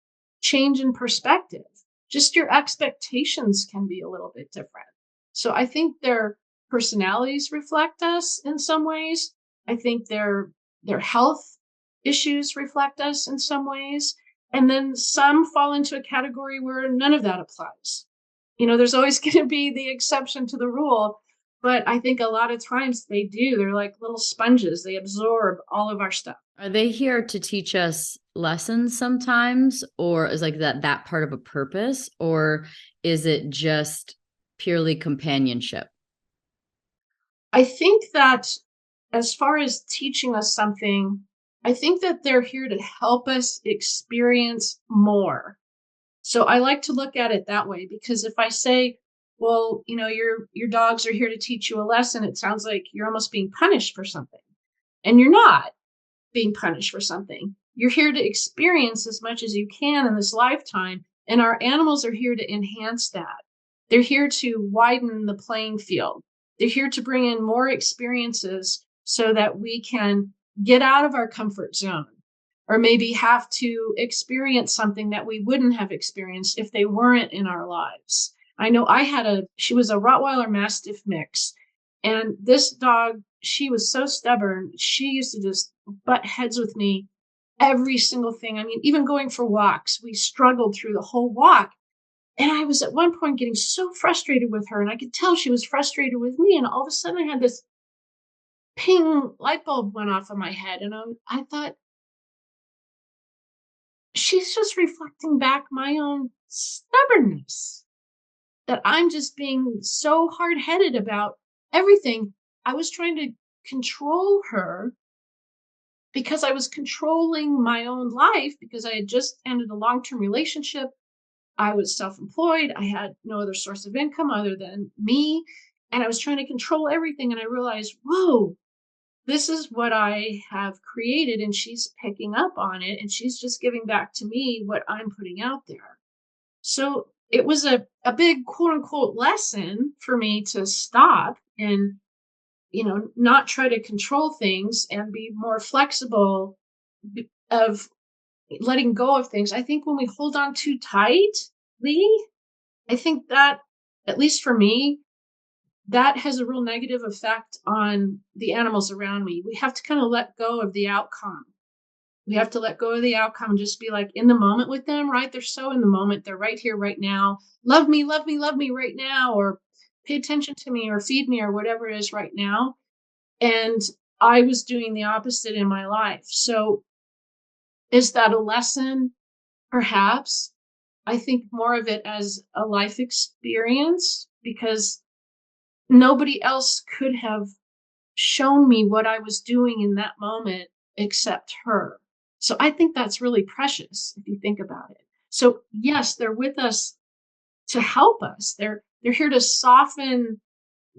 change in perspective. Just your expectations can be a little bit different. So I think their personalities reflect us in some ways. I think their health issues reflect us in some ways. And then some fall into a category where none of that applies. There's always going to be the exception to the rule. but I think a lot of times they do. They're like little sponges. They absorb all of our stuff. Are they here to teach us lessons sometimes, or is like that part of a purpose, or is it just purely companionship? I think that as far as teaching us something, I think that they're here to help us experience more. So I like to look at it that way because if I say, well, your dogs are here to teach you a lesson, it sounds like you're almost being punished for something. And you're not being punished for something. You're here to experience as much as you can in this lifetime, and our animals are here to enhance that. They're here to widen the playing field. They're here to bring in more experiences so that we can get out of our comfort zone or maybe have to experience something that we wouldn't have experienced if they weren't in our lives. I know she was a Rottweiler Mastiff mix. And this dog, she was so stubborn. She used to just butt heads with me every single thing. I mean, even going for walks, we struggled through the whole walk. And I was at one point getting so frustrated with her, and I could tell she was frustrated with me. And all of a sudden, I had this ping light bulb went off in my head. And I thought, she's just reflecting back my own stubbornness, that I'm just being so hard headed about everything. I was trying to control her because I was controlling my own life because I had just ended a long term relationship. I was self employed. I had no other source of income other than me. And I was trying to control everything. And I realized, whoa, this is what I have created. And she's picking up on it. And she's just giving back to me what I'm putting out there. So it was a big quote unquote lesson for me to stop and, not try to control things and be more flexible of letting go of things. I think when we hold on too tightly, I think that, at least for me, that has a real negative effect on the animals around me. We have to kind of let go of the outcome. We have to let go of the outcome and just be like in the moment with them, right? They're so in the moment. They're right here, right now. Love me, love me, love me right now, or pay attention to me or feed me or whatever it is right now. And I was doing the opposite in my life. So is that a lesson? Perhaps. I think more of it as a life experience because nobody else could have shown me what I was doing in that moment except her. So I think that's really precious if you think about it. So yes, they're with us to help us. They're here to soften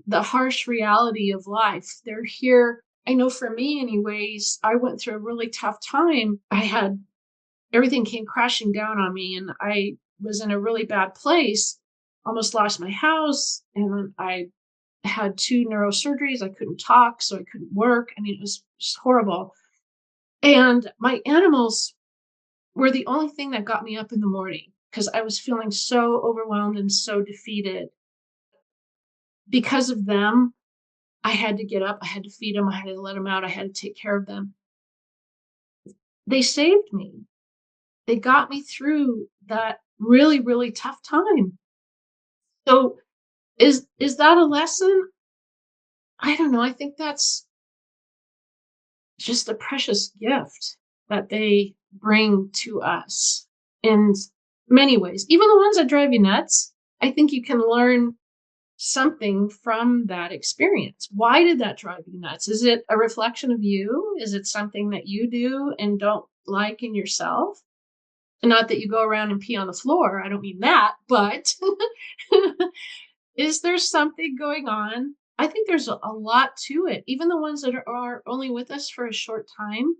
the harsh reality of life. They're here. I know for me anyways, I went through a really tough time. I had everything came crashing down on me and I was in a really bad place. Almost lost my house and I had two neurosurgeries. I couldn't talk, so I couldn't work. I mean, it was just horrible. And my animals were the only thing that got me up in the morning because I was feeling so overwhelmed and so defeated. Because of them, I had to get up, I had to feed them, I had to let them out, I had to take care of them. They saved me. They got me through that really, really tough time. So is that a lesson? I don't know. I think that's just a precious gift that they bring to us in many ways. Even the ones that drive you nuts, I think you can learn something from that experience. Why did that drive you nuts? Is it a reflection of you? Is it something that you do and don't like in yourself? And not that you go around and pee on the floor. I don't mean that, but is there something going on? I think there's a lot to it. Even the ones that are only with us for a short time.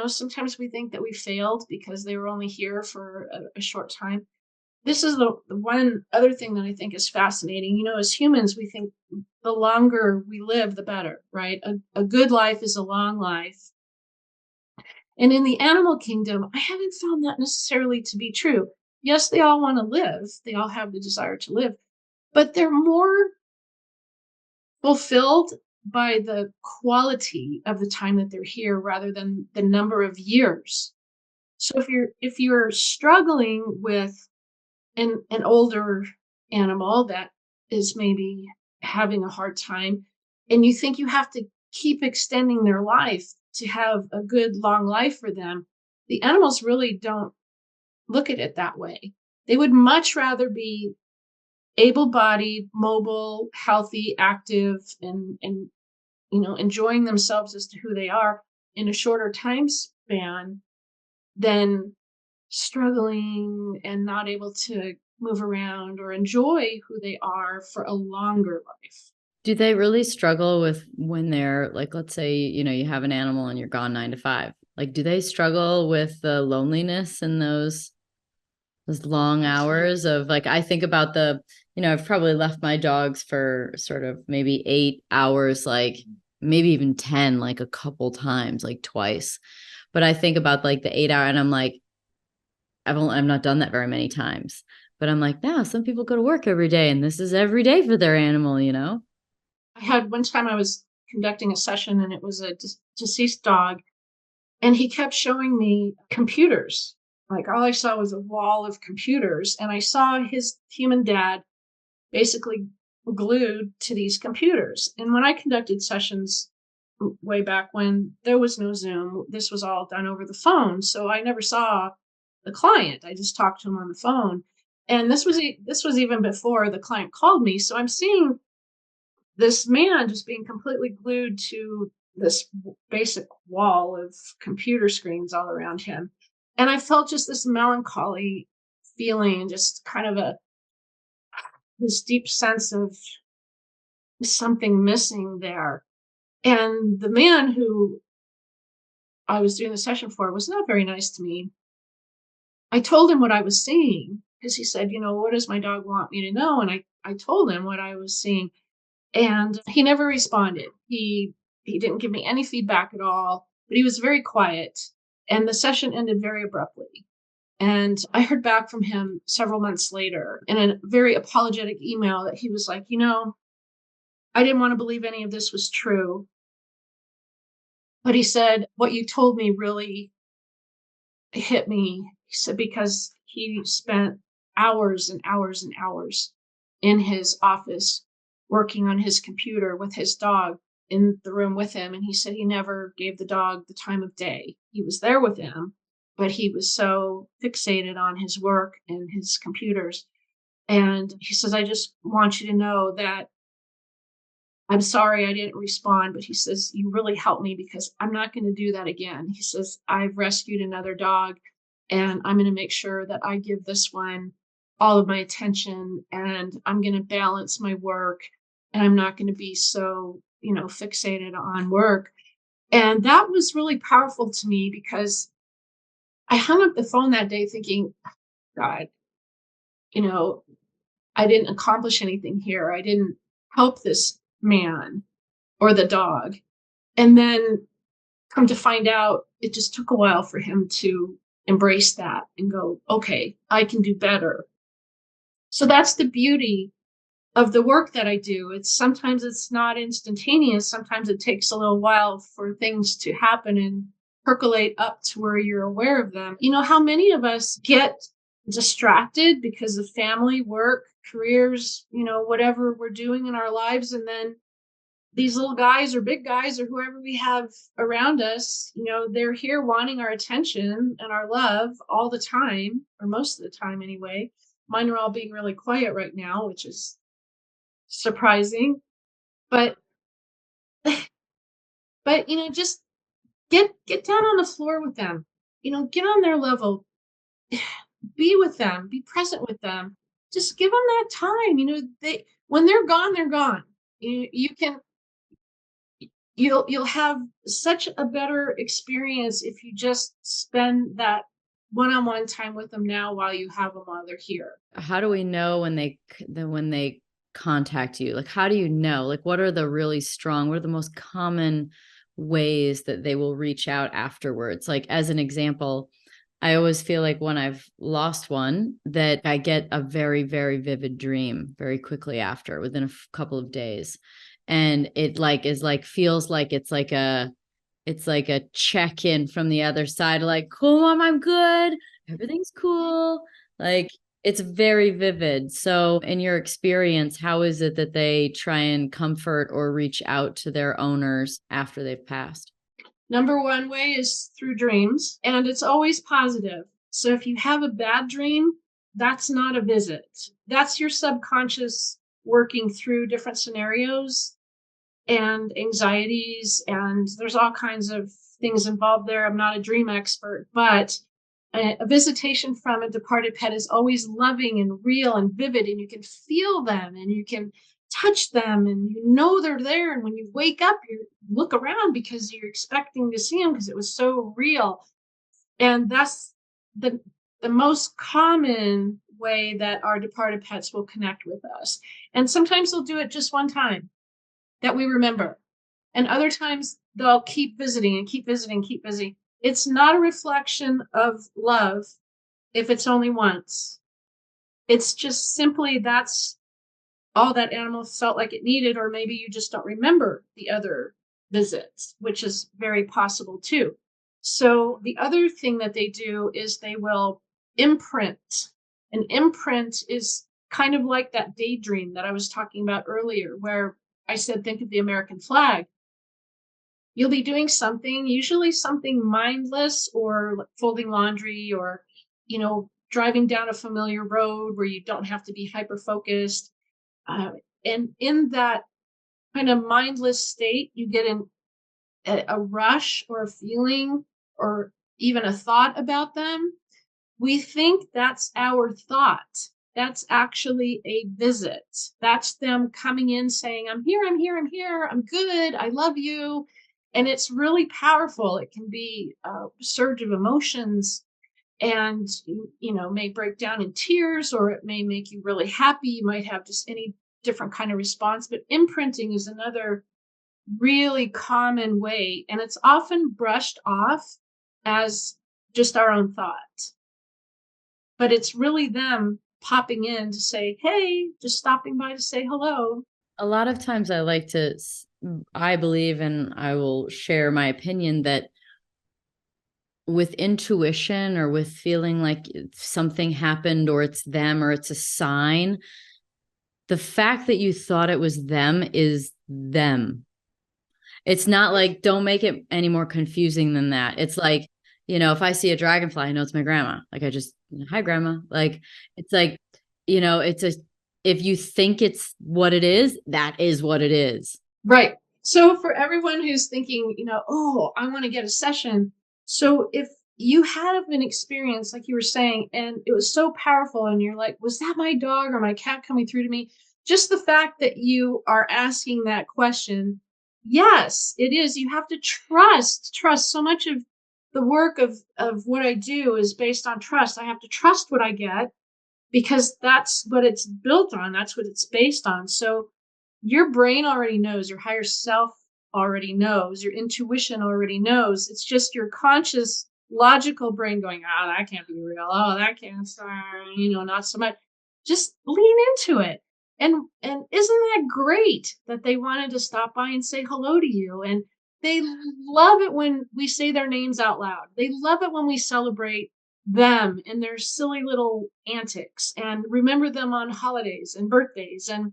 Sometimes we think that we failed because they were only here for a short time. This is the one other thing that I think is fascinating. As humans, we think the longer we live, the better, right? A good life is a long life. And in the animal kingdom, I haven't found that necessarily to be true. Yes, they all want to live, they all have the desire to live, but they're more fulfilled by the quality of the time that they're here rather than the number of years. So if you're struggling with an older animal that is maybe having a hard time, and you think you have to keep extending their life to have a good long life for them. The animals really don't look at it that way. They would much rather be able-bodied, mobile, healthy, active, and enjoying themselves as to who they are in a shorter time span than struggling and not able to move around or enjoy who they are for a longer life. Do they really struggle with when they're like, let's say, you have an animal and you're gone 9 to 5. Like, do they struggle with the loneliness in those long hours of like, I think about I've probably left my dogs for sort of maybe 8 hours, like maybe even 10, like a couple times, like twice. But I think about like the 8 hour and I'm like, I've not done that very many times, but I'm like, no, some people go to work every day and this is every day for their animal. I had one time I was conducting a session and it was a deceased dog, and he kept showing me computers. Like all I saw was a wall of computers, and I saw his human dad basically glued to these computers. And when I conducted sessions way back when, there was no Zoom. This was all done over the phone. So I never saw the client. I just talked to him on the phone. And this was even before the client called me. So I'm seeing this man just being completely glued to this basic wall of computer screens all around him. And I felt just this melancholy feeling, just kind of this deep sense of something missing there. And the man who I was doing the session for was not very nice to me. I told him what I was seeing because he said, what does my dog want me to know? And I told him what I was seeing, and he never responded. He didn't give me any feedback at all, but he was very quiet. And the session ended very abruptly. And I heard back from him several months later in a very apologetic email that he was like, I didn't want to believe any of this was true. But he said, what you told me really hit me. He said, because he spent hours and hours and hours in his office working on his computer with his dog in the room with him. And he said he never gave the dog the time of day. He was there with him, but he was so fixated on his work and his computers. And he says, I just want you to know that I'm sorry I didn't respond, but he says, you really helped me because I'm not going to do that again. He says, I've rescued another dog and I'm going to make sure that I give this one all of my attention, and I'm going to balance my work, and I'm not going to be so, fixated on work. And that was really powerful to me because I hung up the phone that day thinking, God, you know, I didn't accomplish anything here. I didn't help this man or the dog. And then come to find out, it just took a while for him to embrace that and go, okay, I can do better. So that's the beauty of the work that I do. Sometimes it's not instantaneous. Sometimes it takes a little while for things to happen and percolate up to where you're aware of them. How many of us get distracted because of family, work, careers, whatever we're doing in our lives. And then these little guys or big guys or whoever we have around us, they're here wanting our attention and our love all the time, or most of the time anyway. Mine are all being really quiet right now, which is surprising. But just get down on the floor with them. Get on their level. Be with them. Be present with them. Just give them that time. When they're gone, they're gone. You'll have such a better experience if you just spend that one-on-one time with them now while you have them while they're here. How do we know when they contact you? Like, how do you know? Like, what are the most common ways that they will reach out afterwards? Like, as an example, I always feel like when I've lost one, that I get a very, very vivid dream very quickly after, within a couple of days. And it feels like it's like a check-in from the other side, like, cool, mom, I'm good. Everything's cool. Like, It's very vivid. So, in your experience, how is it that they try and comfort or reach out to their owners after they've passed? Number one way is through dreams, and it's always positive. So if you have a bad dream, that's not a visit. That's your subconscious working through different scenarios and anxieties, and there's all kinds of things involved there. I'm not a dream expert, but a visitation from a departed pet is always loving and real and vivid, and you can feel them and you can touch them and you know they're there. And when you wake up, you look around because you're expecting to see them because it was so real. And that's the the most common way that our departed pets will connect with us. And sometimes they'll do it just one time that we remember. And other times they'll keep visiting and keep visiting, keep visiting. It's not a reflection of love if it's only once. It's just simply that's all that animal felt like it needed, or maybe you just don't remember the other visits, which is very possible too. So the other thing that they do is they will imprint. An imprint is kind of like that daydream that I was talking about earlier, where I said, think of the American flag. You'll be doing something, usually something mindless or like folding laundry or, driving down a familiar road where you don't have to be hyper focused. Uh, and in that kind of mindless state, you get a rush or a feeling or even a thought about them. We think that's our thought. That's actually a visit. That's them coming in saying, I'm here, I'm here, I'm here, I'm good, I love you. And it's really powerful. It can be a surge of emotions and, may break down in tears, or it may make you really happy. You might have just any different kind of response. But imprinting is another really common way, and it's often brushed off as just our own thought. But it's really them popping in to say, hey, just stopping by to say hello. A lot of times I like to, I believe, and I will share my opinion that with intuition or with feeling like something happened or it's them or it's a sign, the fact that you thought it was them is them. It's not like, don't make it any more confusing than that. It's like, if I see a dragonfly, I know it's my grandma. Like I just, hi grandma. Like, it's like, if you think it's what it is, that is what it is. Right. So for everyone who's thinking, oh, I want to get a session. So if you have an experience, like you were saying, and it was so powerful, and you're like, was that my dog or my cat coming through to me? Just the fact that you are asking that question, yes, it is. You have to trust. So much of the work of what I do is based on trust. I have to trust what I get because that's what it's built on. That's what it's based on. So your brain already knows, your higher self already knows, your intuition already knows. It's just your conscious, logical brain going, oh, that can't be real. Oh, that can't, not so much. Just lean into it. And isn't that great that they wanted to stop by and say hello to you? And they love it when we say their names out loud. They love it when we celebrate them and their silly little antics and remember them on holidays and birthdays. And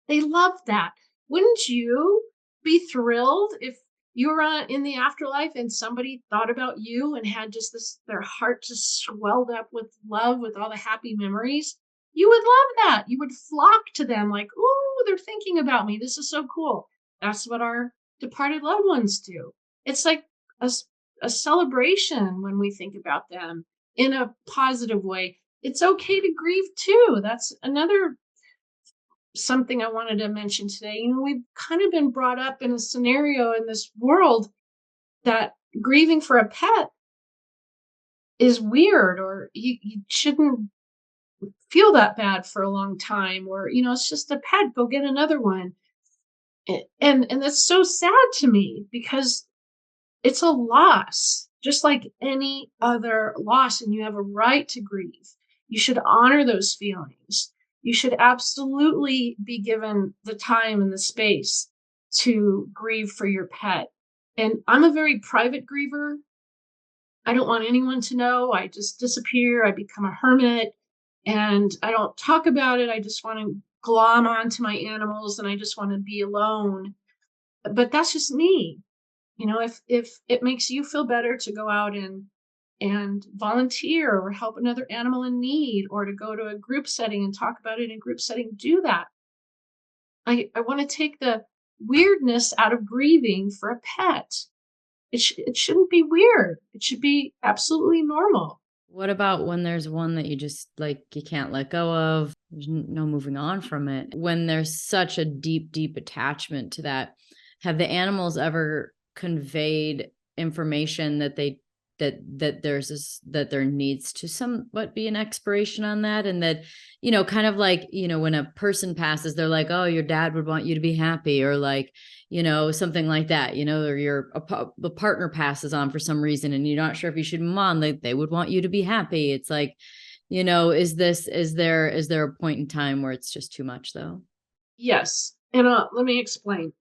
they love that. Wouldn't you be thrilled if you were in the afterlife and somebody thought about you and had just this, their heart just swelled up with love with all the happy memories? You would love that. You would flock to them like, oh, they're thinking about me. This is so cool. That's what our departed loved ones do. It's like a, a celebration when we think about them in a positive way. It's okay to grieve too. That's another something I wanted to mention today. We've kind of been brought up in a scenario in this world that grieving for a pet is weird, or you shouldn't feel that bad for a long time, or, it's just a pet, go get another one. And that's so sad to me because it's a loss, just like any other loss, and you have a right to grieve. You should honor those feelings. You should absolutely be given the time and the space to grieve for your pet. And I'm a very private griever. I don't want anyone to know. I just disappear. I become a hermit. and I don't talk about it. I just want to glom onto my animals and I just want to be alone. But that's just me. If it makes you feel better to go out and volunteer or help another animal in need, or to go to a group setting and talk about it in a group setting, do that. I want to take the weirdness out of grieving for a pet. It shouldn't be weird. It should be absolutely normal. What about when there's one that you just like, you can't let go of? There's no moving on from it. When there's such a deep, deep attachment to that, have the animals ever conveyed information that that there needs to somewhat be an expiration on that, and that, kind of like, when a person passes, they're like, oh, your dad would want you to be happy, or like, something like that, or the partner passes on for some reason and you're not sure if you should move on, they would want you to be happy. It's like, is there a point in time where it's just too much though? Yes. And let me explain.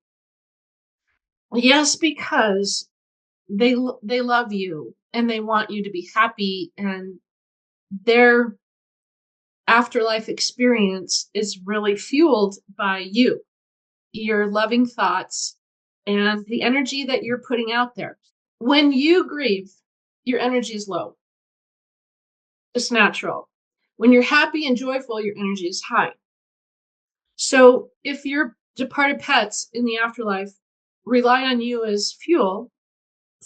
Yes, because they love you and they want you to be happy, and their afterlife experience is really fueled by you, your loving thoughts, and the energy that you're putting out there. When you grieve, your energy is low. It's natural. When you're happy and joyful, your energy is high. So if your departed pets in the afterlife rely on you as fuel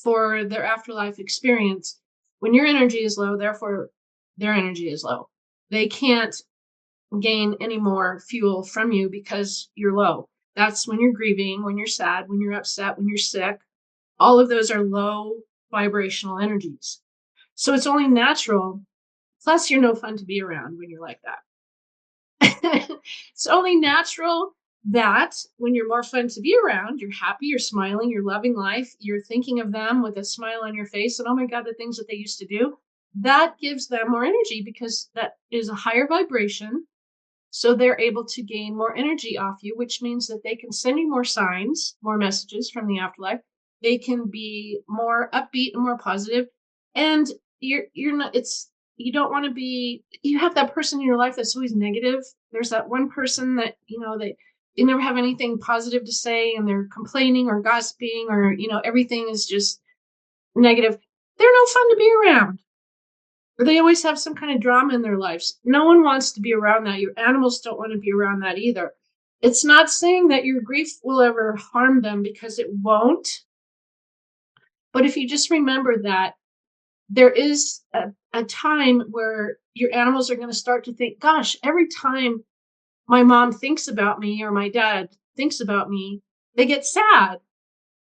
for their afterlife experience, when your energy is low, therefore their energy is low. They can't gain any more fuel from you because you're low. That's when you're grieving, when you're sad, when you're upset, when you're sick. All of those are low vibrational energies. So it's only natural. Plus, you're no fun to be around when you're like that. It's only natural that when you're more fun to be around, you're happy, you're smiling, you're loving life, you're thinking of them with a smile on your face, and oh my God, the things that they used to do, that gives them more energy because that is a higher vibration. So they're able to gain more energy off you, which means that they can send you more signs, more messages from the afterlife. They can be more upbeat and more positive. And you're not, it's, you don't want to be, you have that person in your life that's always negative. There's that one person that, they never have anything positive to say, and they're complaining or gossiping, or, everything is just negative. They're no fun to be around. Or they always have some kind of drama in their lives. No one wants to be around that. Your animals don't want to be around that either. It's not saying that your grief will ever harm them, because it won't. But if you just remember that there is a time where your animals are going to start to think, gosh, every time my mom thinks about me or my dad thinks about me, they get sad.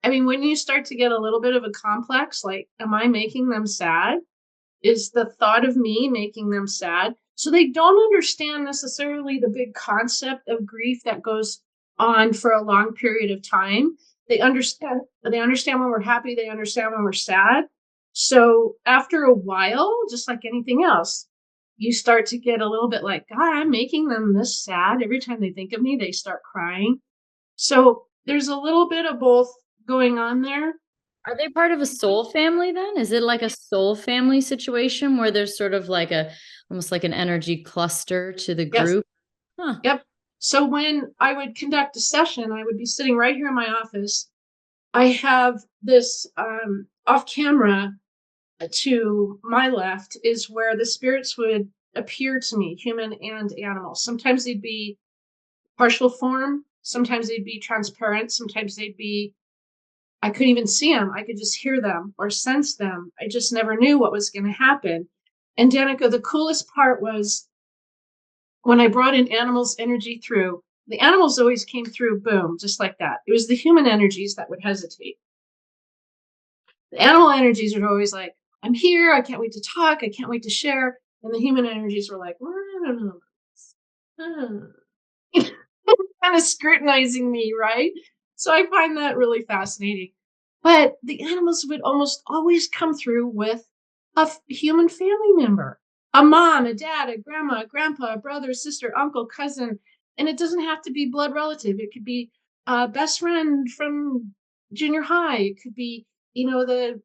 I mean, when you start to get a little bit of a complex, like, am I making them sad? Is the thought of me making them sad? So they don't understand necessarily the big concept of grief that goes on for a long period of time. They understand when we're happy, they understand when we're sad. So after a while, just like anything else, you start to get a little bit like, God, I'm making them this sad. Every time they think of me, they start crying. So there's a little bit of both going on there. Are they part of a soul family then? Is it like a soul family situation where there's sort of like almost like an energy cluster to the Yes. group? Huh. Yep. So when I would conduct a session, I would be sitting right here in my office. I have this off camera to my left is where the spirits would appear to me, human and animal. Sometimes they'd be partial form. Sometimes they'd be transparent. Sometimes they'd be, I couldn't even see them. I could just hear them or sense them. I just never knew what was going to happen. And Danica, the coolest part was when I brought in animals' energy through, the animals always came through, boom, just like that. It was the human energies that would hesitate. The animal energies are always like, I'm here, I can't wait to talk, I can't wait to share. And the human energies were like, well, I don't know. Kind of scrutinizing me, right? So I find that really fascinating. But the animals would almost always come through with a human family member, a mom, a dad, a grandma, a grandpa, a brother, sister, uncle, cousin. And it doesn't have to be blood relative. It could be a best friend from junior high. It could be, the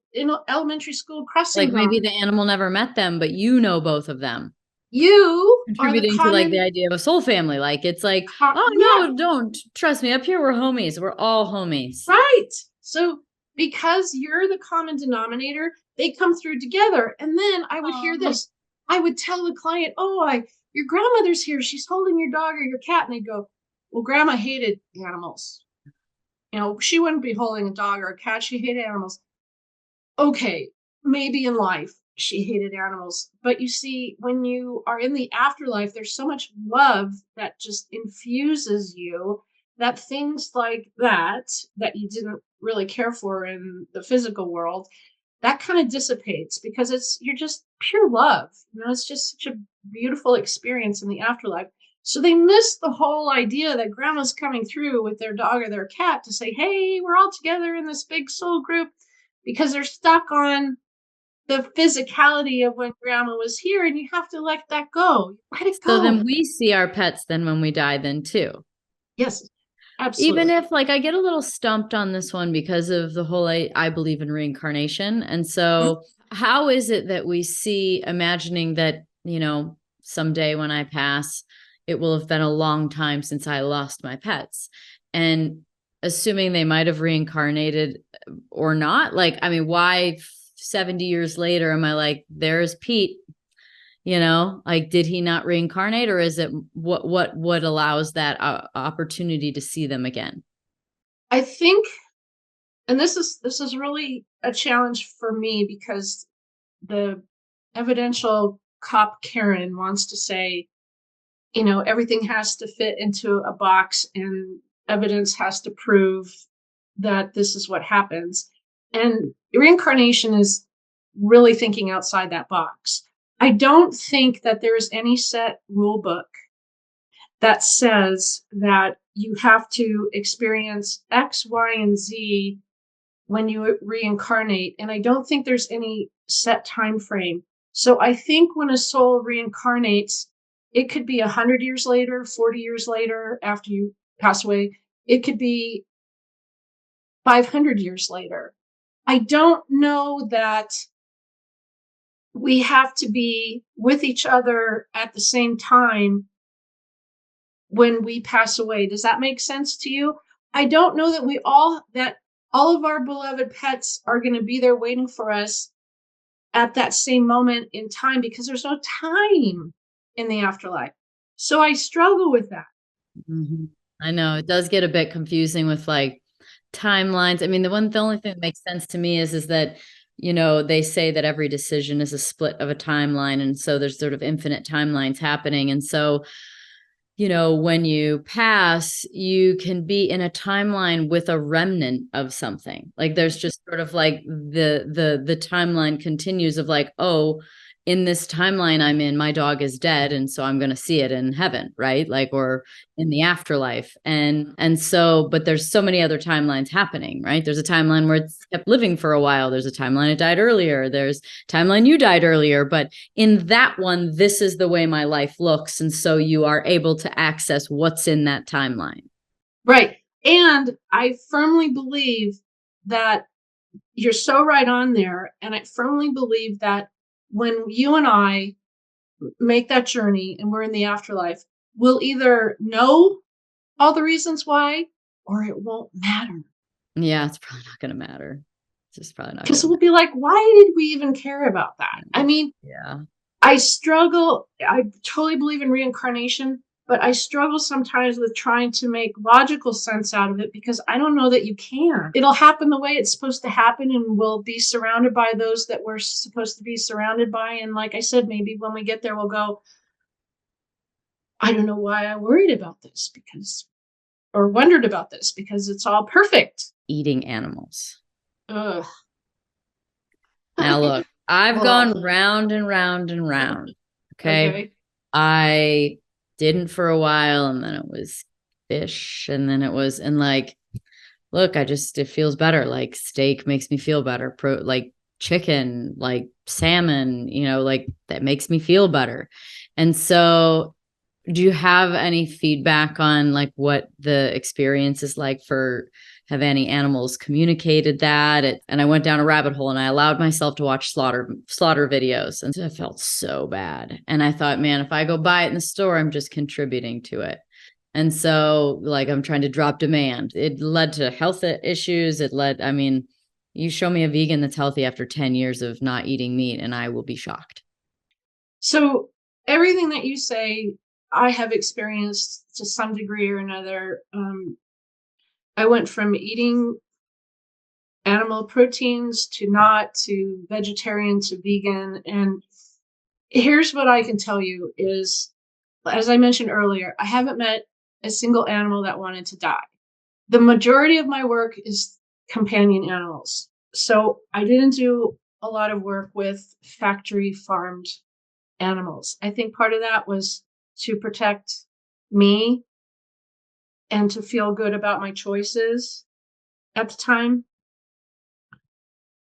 elementary school crossing Like maybe guard. the animal never met them, but you know both of them. You are the Contributing to like the common, idea of a soul family. Like it's like, oh yeah, no, don't trust me. Up here, we're homies. We're all homies. right. So because you're the common denominator, they come through together. And then I would hear this. I would tell the client, your grandmother's here. She's holding your dog or your cat. And they'd go, well, grandma hated animals. She wouldn't be holding a dog or a cat. She hated animals. Okay, maybe in life she hated animals. But you see, when you are in the afterlife, there's so much love that just infuses you that things like that you didn't really care for in the physical world, that kind of dissipates because you're just pure love. It's just such a beautiful experience in the afterlife. So they miss the whole idea that grandma's coming through with their dog or their cat to say, hey, we're all together in this big soul group, because they're stuck on the physicality of when grandma was here, and you have to let that go. Let it go. So then we see our pets then when we die then too. Yes, absolutely. Even if like I get a little stumped on this one because of the whole, I believe in reincarnation. And so how is it that we see, imagining that, someday when I pass, it will have been a long time since I lost my pets, and assuming they might have reincarnated or not, like, I mean, why 70 years later am I like, there's Pete, like, did he not reincarnate, or is it what allows that opportunity to see them again? I think, and this is really a challenge for me, because the evidential cop Karen wants to say, everything has to fit into a box and evidence has to prove that this is what happens. And reincarnation is really thinking outside that box. I don't think that there's any set rule book that says that you have to experience X, Y, and Z when you reincarnate. And I don't think there's any set time frame. So I think when a soul reincarnates, it could be 100 years later, 40 years later after you pass away. It could be 500 years later. I don't know that we have to be with each other at the same time when we pass away. Does that make sense to you? I don't know that all of our beloved pets are going to be there waiting for us at that same moment in time, because there's no time in the afterlife. So I struggle with that. Mm-hmm. I know it does get a bit confusing with like timelines. I mean, the only thing that makes sense to me is that, they say that every decision is a split of a timeline. And so there's sort of infinite timelines happening. And so, when you pass, you can be in a timeline with a remnant of something. Like there's just sort of like the timeline continues of like, oh, in this timeline I'm in, my dog is dead, and so I'm going to see it in heaven, right? Like, or in the afterlife. And so, but there's so many other timelines happening, right? There's a timeline where it's kept living for a while. There's a timeline it died earlier. There's timeline you died earlier. But in that one, this is the way my life looks. And so you are able to access what's in that timeline. Right. And I firmly believe that you're so right on there. And I firmly believe that when you and I make that journey and we're in the afterlife, we'll either know all the reasons why, or it won't matter. Yeah, it's probably not going to matter. It's just probably not. Because we'll be like, why did we even care about that? I mean, yeah. I struggle. I totally believe in reincarnation, but I struggle sometimes with trying to make logical sense out of it, because I don't know that you can. It'll happen the way it's supposed to happen, and we'll be surrounded by those that we're supposed to be surrounded by. And like I said, maybe when we get there, we'll go, I don't know why I worried about this or wondered about this, because it's all perfect. Eating animals. Ugh. Now look, I've gone round and round and round. Okay. I didn't for a while, and then it was fish, and then it was, and like, look, it feels better. Like steak makes me feel better. Like chicken, like salmon, like that makes me feel better. And so do you have any feedback on like what the experience is like for have any animals communicated that? And I went down a rabbit hole and I allowed myself to watch slaughter videos. And I felt so bad. And I thought, man, if I go buy it in the store, I'm just contributing to it. And so like, I'm trying to drop demand. It led to health issues. I mean, you show me a vegan that's healthy after 10 years of not eating meat and I will be shocked. So everything that you say, I have experienced to some degree or another. I went from eating animal proteins to vegetarian to vegan. And here's what I can tell you is, as I mentioned earlier, I haven't met a single animal that wanted to die. The majority of my work is companion animals. So I didn't do a lot of work with factory farmed animals. I think part of that was to protect me and to feel good about my choices at the time.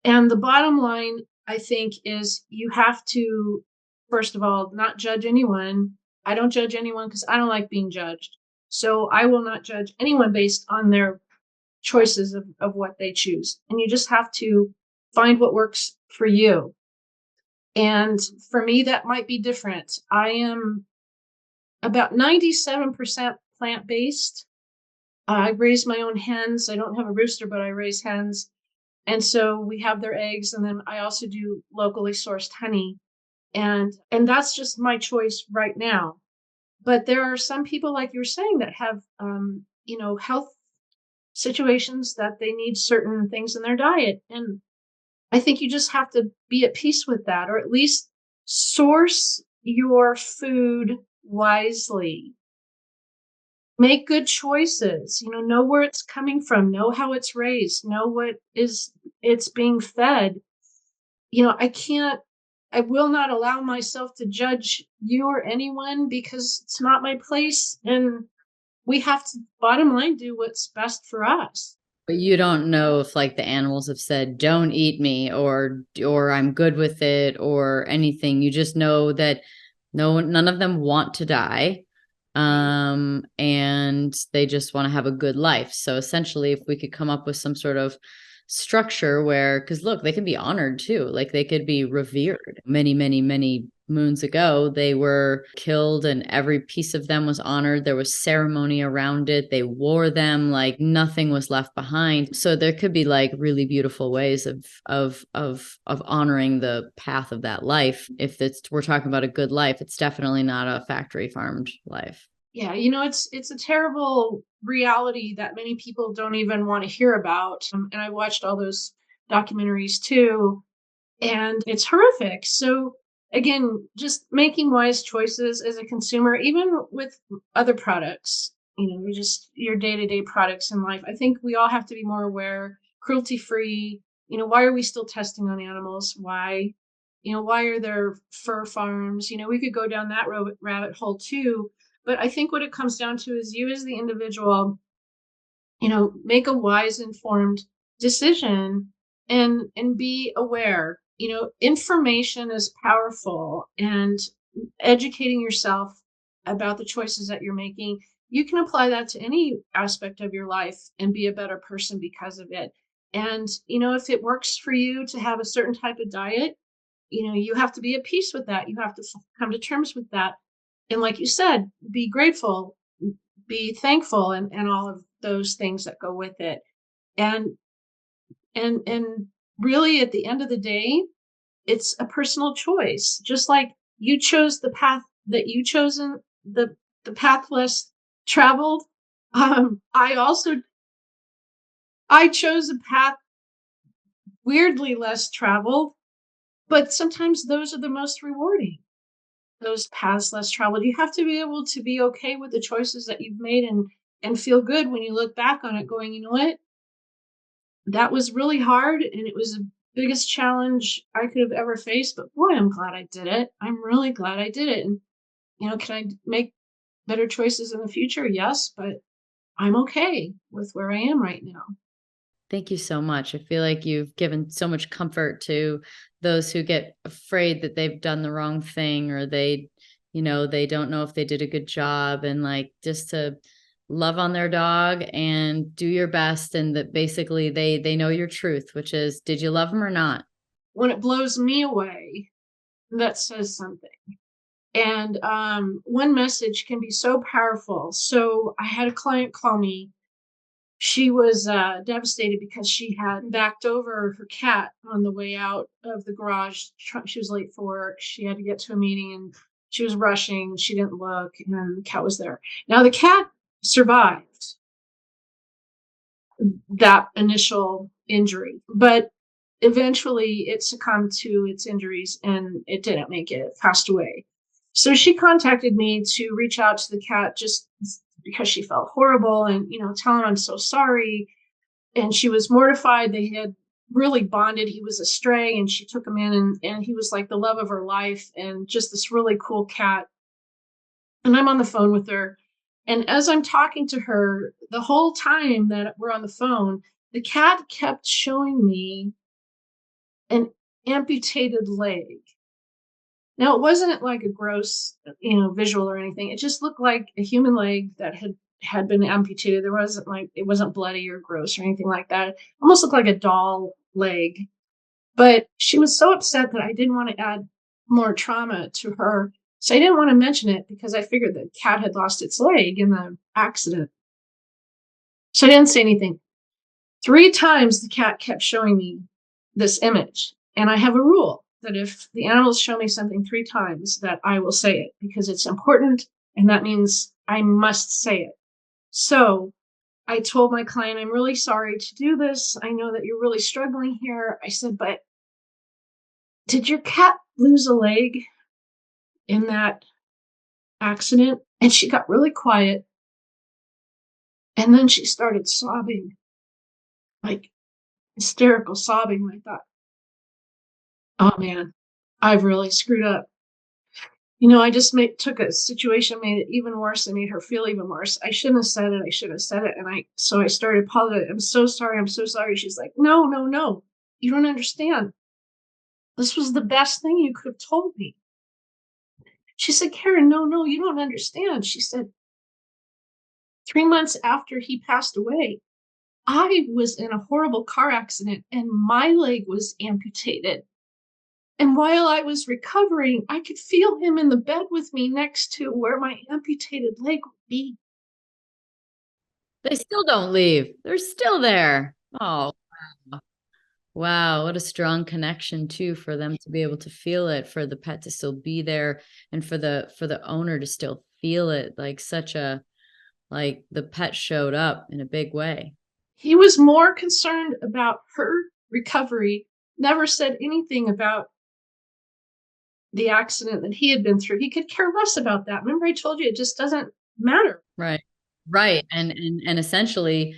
And the bottom line, I think, is you have to, first of all, not judge anyone. I don't judge anyone because I don't like being judged. So I will not judge anyone based on their choices of what they choose. And you just have to find what works for you. And for me, that might be different. I am about 97% plant-based. I raise my own hens. I don't have a rooster, but I raise hens. And so we have their eggs. And then I also do locally sourced honey. And that's just my choice right now. But there are some people, like you were saying, that have, health situations that they need certain things in their diet. And I think you just have to be at peace with that, or at least source your food wisely. Make good choices, know where it's coming from, know how it's raised, know what it's being fed. I will not allow myself to judge you or anyone because it's not my place. And we have to, bottom line, do what's best for us. But you don't know if like the animals have said, don't eat me or I'm good with it or anything. You just know that none of them want to die. And they just want to have a good life. So essentially, if we could come up with some sort of structure where, because look, they can be honored too. Like they could be revered. Many, many, many moons ago, they were killed and every piece of them was honored. There was ceremony around it. They wore them, like nothing was left behind. So there could be like really beautiful ways of honoring the path of that life. If we're talking about a good life, it's definitely not a factory farmed life. Yeah, it's a terrible reality that many people don't even want to hear about. And I watched all those documentaries too, and it's horrific. So again, just making wise choices as a consumer, even with other products, just your day-to-day products in life. I think we all have to be more aware, cruelty-free. Why are we still testing on animals? Why are there fur farms? We could go down that rabbit hole too. But I think what it comes down to is you as the individual, make a wise, informed decision and be aware. Information is powerful, and educating yourself about the choices that you're making, you can apply that to any aspect of your life and be a better person because of it. And, if it works for you to have a certain type of diet, you have to be at peace with that. You have to come to terms with that. And like you said, be grateful, be thankful, and all of those things that go with it. And really at the end of the day, it's a personal choice. Just like you chose the path that you chosen, the path less traveled. I chose a path weirdly less traveled, but sometimes those are the most rewarding. Those paths less traveled. You have to be able to be okay with the choices that you've made and feel good when you look back on it going, you know what? That was really hard and it was the biggest challenge I could have ever faced, but boy, I'm glad I did it. I'm really glad I did it. And can I make better choices in the future? Yes, but I'm okay with where I am right now. Thank you so much. I feel like you've given so much comfort to those who get afraid that they've done the wrong thing or they don't know if they did a good job, and like just to love on their dog and do your best, and that basically they know your truth, which is, did you love them or not? When it blows me away, that says something. And one message can be so powerful. So I had a client call me. She was devastated because she had backed over her cat on the way out of the garage. She was late for work. She had to get to a meeting and she was rushing. She didn't look, and the cat was there. Now, the cat survived that initial injury, but eventually it succumbed to its injuries and it didn't make it. It passed away. So she contacted me to reach out to the cat just because she felt horrible and, tell him I'm so sorry. And she was mortified. They had really bonded. He was a stray and she took him in, and he was like the love of her life and just this really cool cat. And I'm on the phone with her. And as I'm talking to her, the whole time that we're on the phone, the cat kept showing me an amputated leg. Now, it wasn't like a gross, visual or anything. It just looked like a human leg that had been amputated. It wasn't bloody or gross or anything like that. It almost looked like a doll leg. But she was so upset that I didn't want to add more trauma to her. So I didn't want to mention it because I figured the cat had lost its leg in the accident. So I didn't say anything. 3 times the cat kept showing me this image. And I have a rule that if the animals show me something 3 times, that I will say it because it's important. And that means I must say it. So I told my client, I'm really sorry to do this. I know that you're really struggling here. I said, but did your cat lose a leg in that accident? And she got really quiet. And then she started sobbing, like hysterical sobbing. I thought, oh man, I've really screwed up. I just took a situation, made it even worse, and made her feel even worse. I shouldn't have said it. I should have said it. And so I started apologizing. I'm so sorry. I'm so sorry. She's like, no, no, no. You don't understand. This was the best thing you could have told me. She said, Karen, no, no, you don't understand. She said, 3 months after he passed away, I was in a horrible car accident and my leg was amputated. And while I was recovering, I could feel him in the bed with me next to where my amputated leg would be. They still don't leave. They're still there. Oh, wow. What a strong connection too, for them to be able to feel it, for the pet to still be there, and for the owner to still feel it. Like the pet showed up in a big way. He was more concerned about her recovery, never said anything about the accident that he had been through. He could care less about that. Remember, I told you it just doesn't matter. Right. Right. And essentially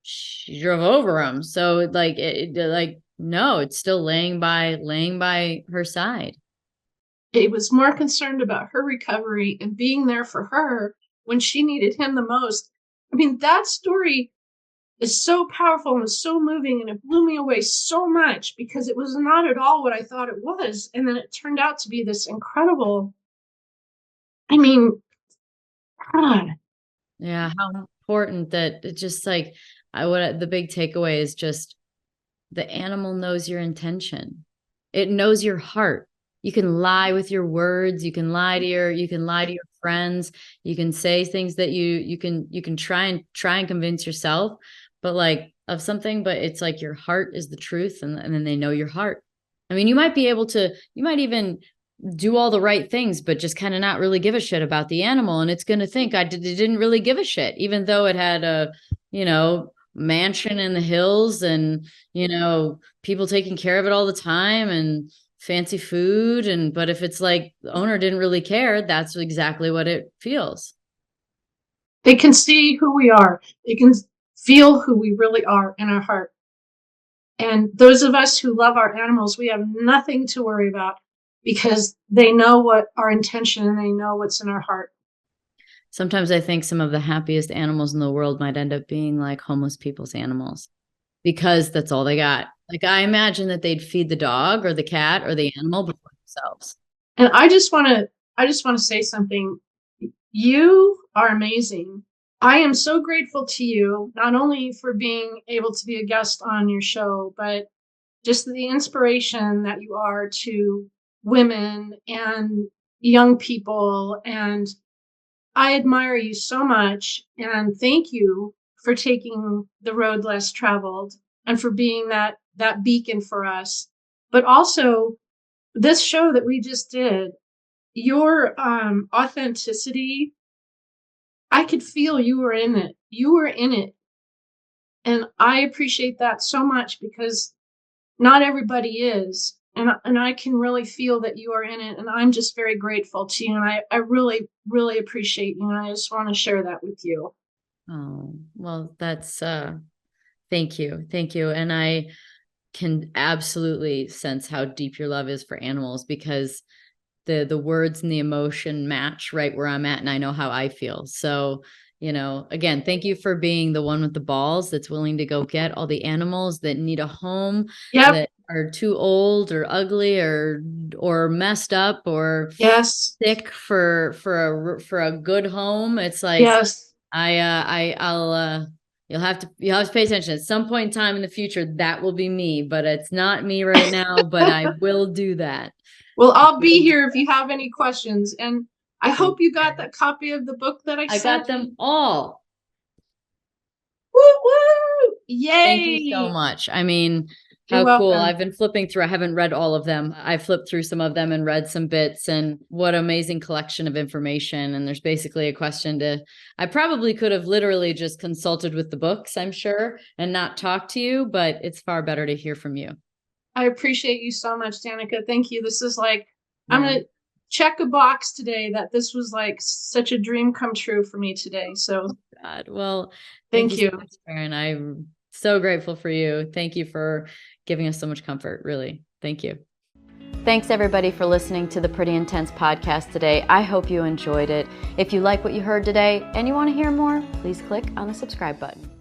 she drove over him. So no, it's still laying by her side. He was more concerned about her recovery and being there for her when she needed him the most. I mean, that story is so powerful and so moving, and it blew me away so much because it was not at all what I thought it was. And then it turned out to be this incredible, God. Yeah, how important that it just like the big takeaway is just the animal knows your intention. It knows your heart. You can lie with your words, you can lie to your friends, you can say things that you can try and convince yourself of something, but it's like your heart is the truth, and then they know your heart. I mean, you might even do all the right things, but just kind of not really give a shit about the animal. And it's going to think it didn't really give a shit, even though it had a, mansion in the hills and, people taking care of it all the time and fancy food. But if it's like the owner didn't really care, that's exactly what it feels. They can see who we are. They can feel who we really are in our heart. And those of us who love our animals, we have nothing to worry about because they know what our intention and they know what's in our heart. Sometimes I think some of the happiest animals in the world might end up being like homeless people's animals, because that's all they got. Like, I imagine that they'd feed the dog or the cat or the animal before themselves. And I just want to say something. You are amazing I am so grateful to you, not only for being able to be a guest on your show, but just the inspiration that you are to women and young people. And I admire you so much. And thank you for taking the road less traveled and for being that beacon for us. But also this show that we just did, your authenticity, I could feel you were in it. You were in it. And I appreciate that so much because not everybody is. And I can really feel that you are in it. And I'm just very grateful to you. And I really, really appreciate you. And I just want to share that with you. Oh, well, that's thank you. Thank you. And I can absolutely sense how deep your love is for animals, because the words and the emotion match right where I'm at, and I know how I feel. So, again, thank you for being the one with the balls that's willing to go get all the animals that need a home, Yep. that are too old or ugly or messed up or Yes. sick for a good home. It's like, yes. You'll have to pay attention. At some point in time in the future, that will be me, but it's not me right now, but I will do that. Well, I'll be here if you have any questions. And I hope you got that copy of the book that I sent. I got them all. Woo woo! Yay! Thank you so much. I mean, You're how cool. welcome. I've been flipping through. I haven't read all of them. I flipped through some of them and read some bits, and what amazing collection of information. And there's basically a question I probably could have literally just consulted with the books, I'm sure, and not talk to you, but it's far better to hear from you. I appreciate you so much, Danica. Thank you. This is like, I'm going to check a box today that this was like such a dream come true for me today. So, God, well, thank you. So much, Karen. I'm so grateful for you. Thank you for giving us so much comfort. Really. Thank you. Thanks everybody for listening to the Pretty Intense podcast today. I hope you enjoyed it. If you like what you heard today and you want to hear more, please click on the subscribe button.